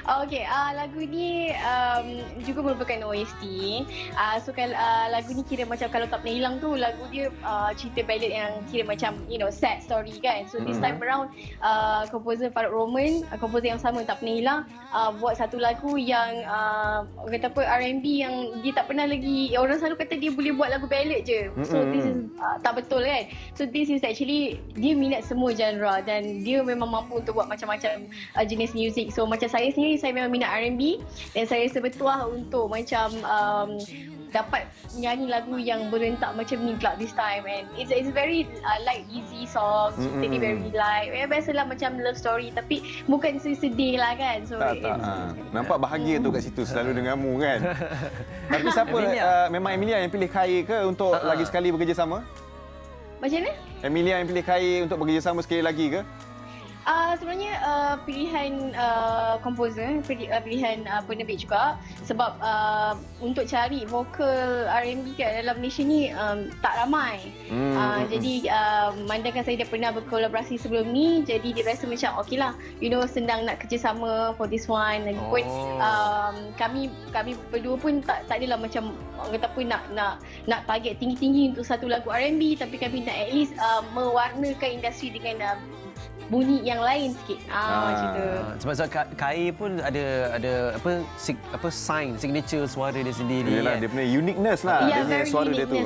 Okay, lagu ni juga merupakan OST. So lagu ni kira macam kalau tak pernah hilang tu, lagu dia cerita ballad yang kira macam sad story kan. So this time around komposer Faruk Roman, komposer yang sama tak pernah hilang, buat satu lagu yang kata apa R&B yang dia tak pernah lagi. Orang selalu kata dia boleh buat lagu ballad je. So this is tak betul kan. So this is actually dia minat semua genre dan dia memang mampu untuk buat macam-macam jenis music. So macam saya sendiri, saya memang minat R&B dan saya rasa bertuah untuk macam dapat nyanyi lagu yang berentak macam ni pula this time, and it's very light easy song, cerita dia very light. Biasalah macam love story tapi bukan sedih lah kan. So nampak bahagia tu kat situ, Selalu Denganmu kan. Tapi siapa memang Emilia yang pilih Khair ke untuk lagi sekali bekerjasama? Macam mana? Emilia yang pilih Khair untuk bekerjasama sekali lagi ke? Sebenarnya pilihan komposer, pilihan penerbit juga, sebab untuk cari vokal R&B kat dalam Malaysia ni tak ramai. Jadi mandangkan saya dah pernah berkolaborasi sebelum ni, jadi dia rasa macam okey lah, senang nak kerjasama for this one. Lagipun kami berdua pun tak adalah macam orang kata apa nak target tinggi-tinggi untuk satu lagu R&B, tapi kami nak at least mewarnakan industri dengan bunyi yang lain sikit. Macam tu. Sebab Kai pun ada apa signature suara dia sendiri. Yalah, dia punya uniqueness lah. Ya, dia punya suara dia tu.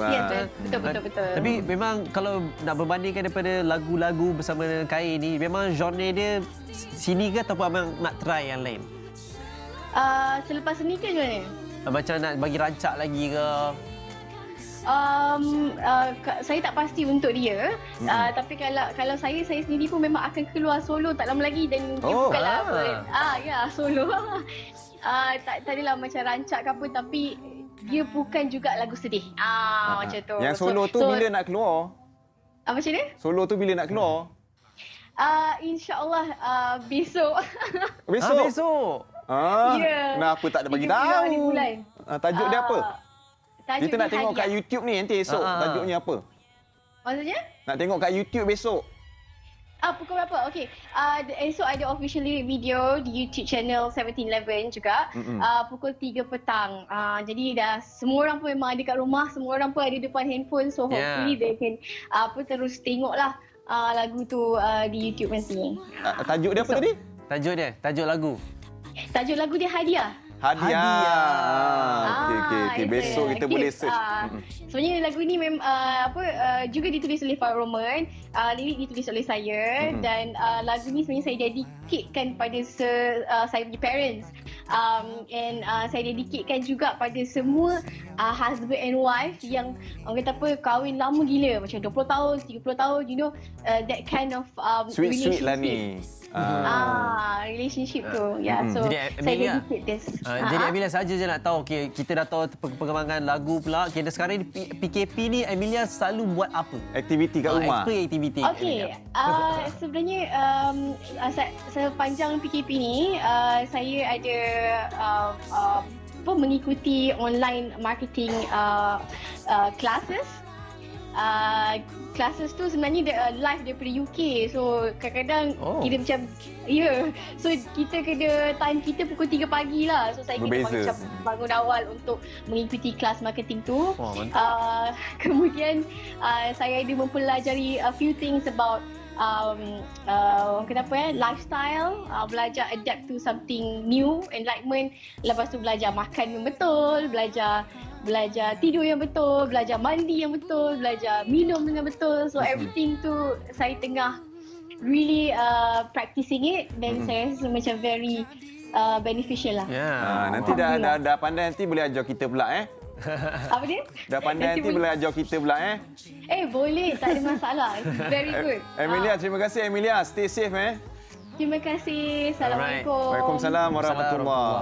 Betul. Tapi memang kalau nak berbandingkan daripada lagu-lagu bersama Kai ni, memang genre dia sini ke ataupun abang nak try yang lain? Selepas ni ke macam mana? Macam nak bagi rancak lagi ke? Saya tak pasti untuk dia, tapi kalau saya sendiri pun memang akan keluar solo tak lama lagi dan dia bukanlah solo. Tak adalah macam rancak ke apa, tapi dia bukan juga lagu sedih. Macam tu. Yang solo tu bila nak keluar? Macam mana? Solo tu bila nak keluar? InsyaAllah besok. Besok? Kenapa tak ada bagi tahu? Tajuk dia apa? Kita nak tengok kat YouTube ni nanti esok. Tajuknya apa? Maksudnya? Nak tengok kat YouTube besok. Pukul berapa? Okey. Esok ada official lyric video di YouTube channel 1711 juga. Pukul 3 petang. Jadi dah semua orang pun memang ada kat rumah. Semua orang pun ada depan handphone. So hopefully they can terus tengoklah lagu tu di YouTube nanti. Tajuk dia apa tadi? Tajuk lagu. Tajuk lagu dia Hadiah. Okey. Besok kita boleh search. Sebenarnya lagu ni juga ditulis oleh Pak Roman, lirik ditulis oleh saya dan lagu ni sebenarnya saya dedicate pada saya punya parents. And saya dedicate juga pada semua husband and wife yang orang kata kahwin lama gila, macam 20 tahun, 30 tahun, you know, that kind of sweet lah ni. Relationship tu. So jadi, saya dedicate this. Jadi Amelia saja je nak tahu, kita dah tahu perkembangan lagu pula. Dan sekarang ni PKP ni Amelia selalu buat apa? Aktiviti kat rumah. Aktiviti. Okey. Sebenarnya sepanjang PKP ni saya ada mengikuti online marketing classes. Classes tu sebenarnya live daripada UK. So kadang-kadang kita macam so kita kena time kita pukul 3 pagi lah. So saya kena macam bangun awal untuk mengikuti kelas marketing tu. Kemudian saya ada mempelajari a few things about lifestyle, belajar adapt to something new, enlightenment. Lepas tu belajar makan yang betul, belajar tidur yang betul, belajar mandi yang betul, belajar minum dengan betul. So everything tu saya tengah really practicing it dan saya rasa macam very beneficial lah. Nanti dah pandai, nanti boleh ajar kita pula Apa dia? Dah pandai, nanti boleh ajar kita pula boleh, tak ada masalah. Very good. Amelia, terima kasih Amelia. Stay safe Terima kasih. Assalamualaikum. Waalaikumsalam warahmatullahi.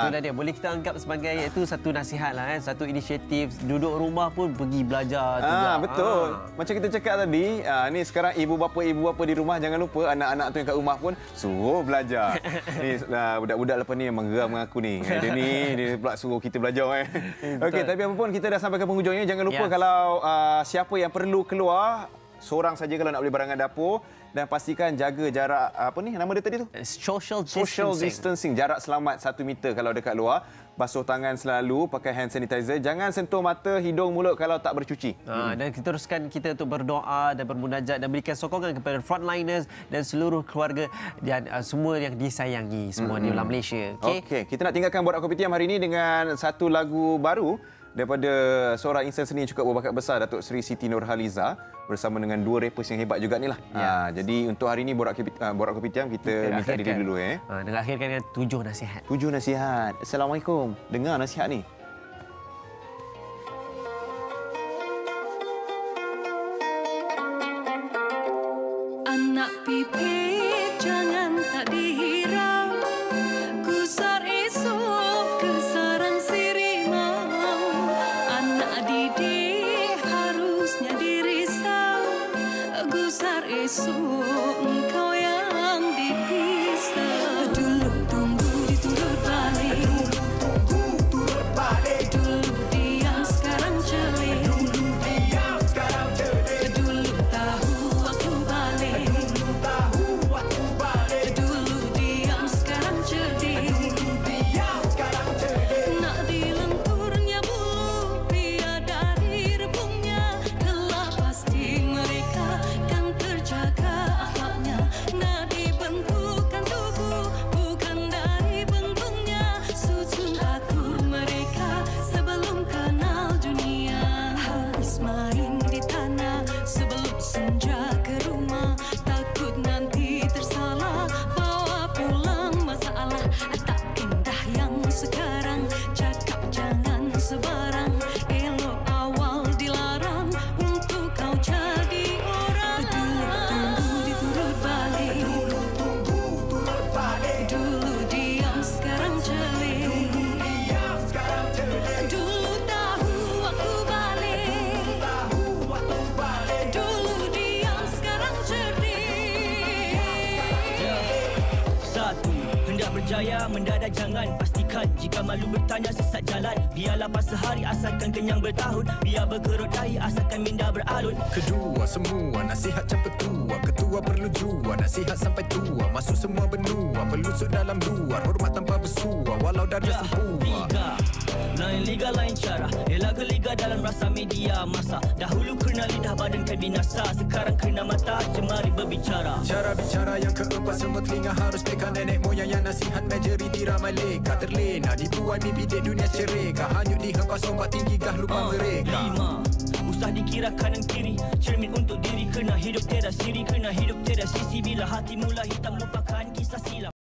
Itu dah dia. Boleh kita anggap sebagai satu nasihat lah, satu inisiatif. Duduk rumah pun pergi belajar juga. Betul. Macam kita cakap tadi, ni sekarang ibu bapa di rumah, jangan lupa anak-anak tu yang kat rumah pun suruh belajar. Ni budak-budak lepas ni memang geram dengan aku ni. Dia pula suruh kita belajar. Okey, tapi apa pun kita dah sampai ke penghujungnya. Jangan lupa kalau siapa yang perlu keluar, seorang saja kalau nak beli barangan dapur, dan pastikan jaga jarak nama dia tadi tu? Social distancing. Jarak selamat 1 meter kalau dekat luar. Basuh tangan selalu, pakai hand sanitizer. Jangan sentuh mata, hidung, mulut kalau tak bercuci. Dan kita teruskan kita untuk berdoa dan bermunajat dan berikan sokongan kepada frontliners dan seluruh keluarga dan semua yang disayangi semua di dalam Malaysia. Okey, kita nak tinggalkan Borak Kopitiam hari ini dengan satu lagu baru daripada seorang insan seni yang cukup berbakat besar, Datuk Seri Siti Nurhaliza, bersama dengan 2 rappers yang hebat juga ni lah. Jadi untuk hari ini Borak Kopitiam kita minta diri dulu Dan akhirkan dengan 7 nasihat. 7 nasihat. Assalamualaikum. Dengar nasihat ni. Anak pipit jangan tak dihirau, gusar esok kesaran sirimau. Anak didik harusnya dirisau, gusar esok engkau yang dipisah. Dulu tunggu diturut balik, dulu diam sekarang celik, dulu tahu waktu balik, dulu diam sekarang cerdik. Nak dilenturnya bulu bidadari rebungnya, kelak pasti mereka kan terjaga. berjaya mendadak jangan pastikan. Jika malu bertanya sesat jalan, biarlah pas sehari asalkan kenyang bertahun. Biar berkerut dahi asalkan minda beralun. Kedua semua nasihat campur tua. Ketua perlu jua nasihat sampai tua. Masuk semua benua, pelusuk dalam luar. Hormat tanpa bersua, walau darah sempua. Liga, lain liga lain cara. Ialah ke liga dalam rasa media masa. Dahulu kena lidah badan kan binasa. Sekarang kena mata jemari berbicara. Cara bicara yang keempat, semua telinga harus peka. Nenek moyang yang nasihat majoriti ramai leka. Terlena dibuai mimpi di dunia cereka. Hanyut dihempas ombak tinggi gah lupa mereka. 5. Usah dikira kanan kiri. Cermin untuk diri. Kena hidup tiada siri. Kena hidup tiada sisi. Bila hati mula hitam lupakan kisah silam.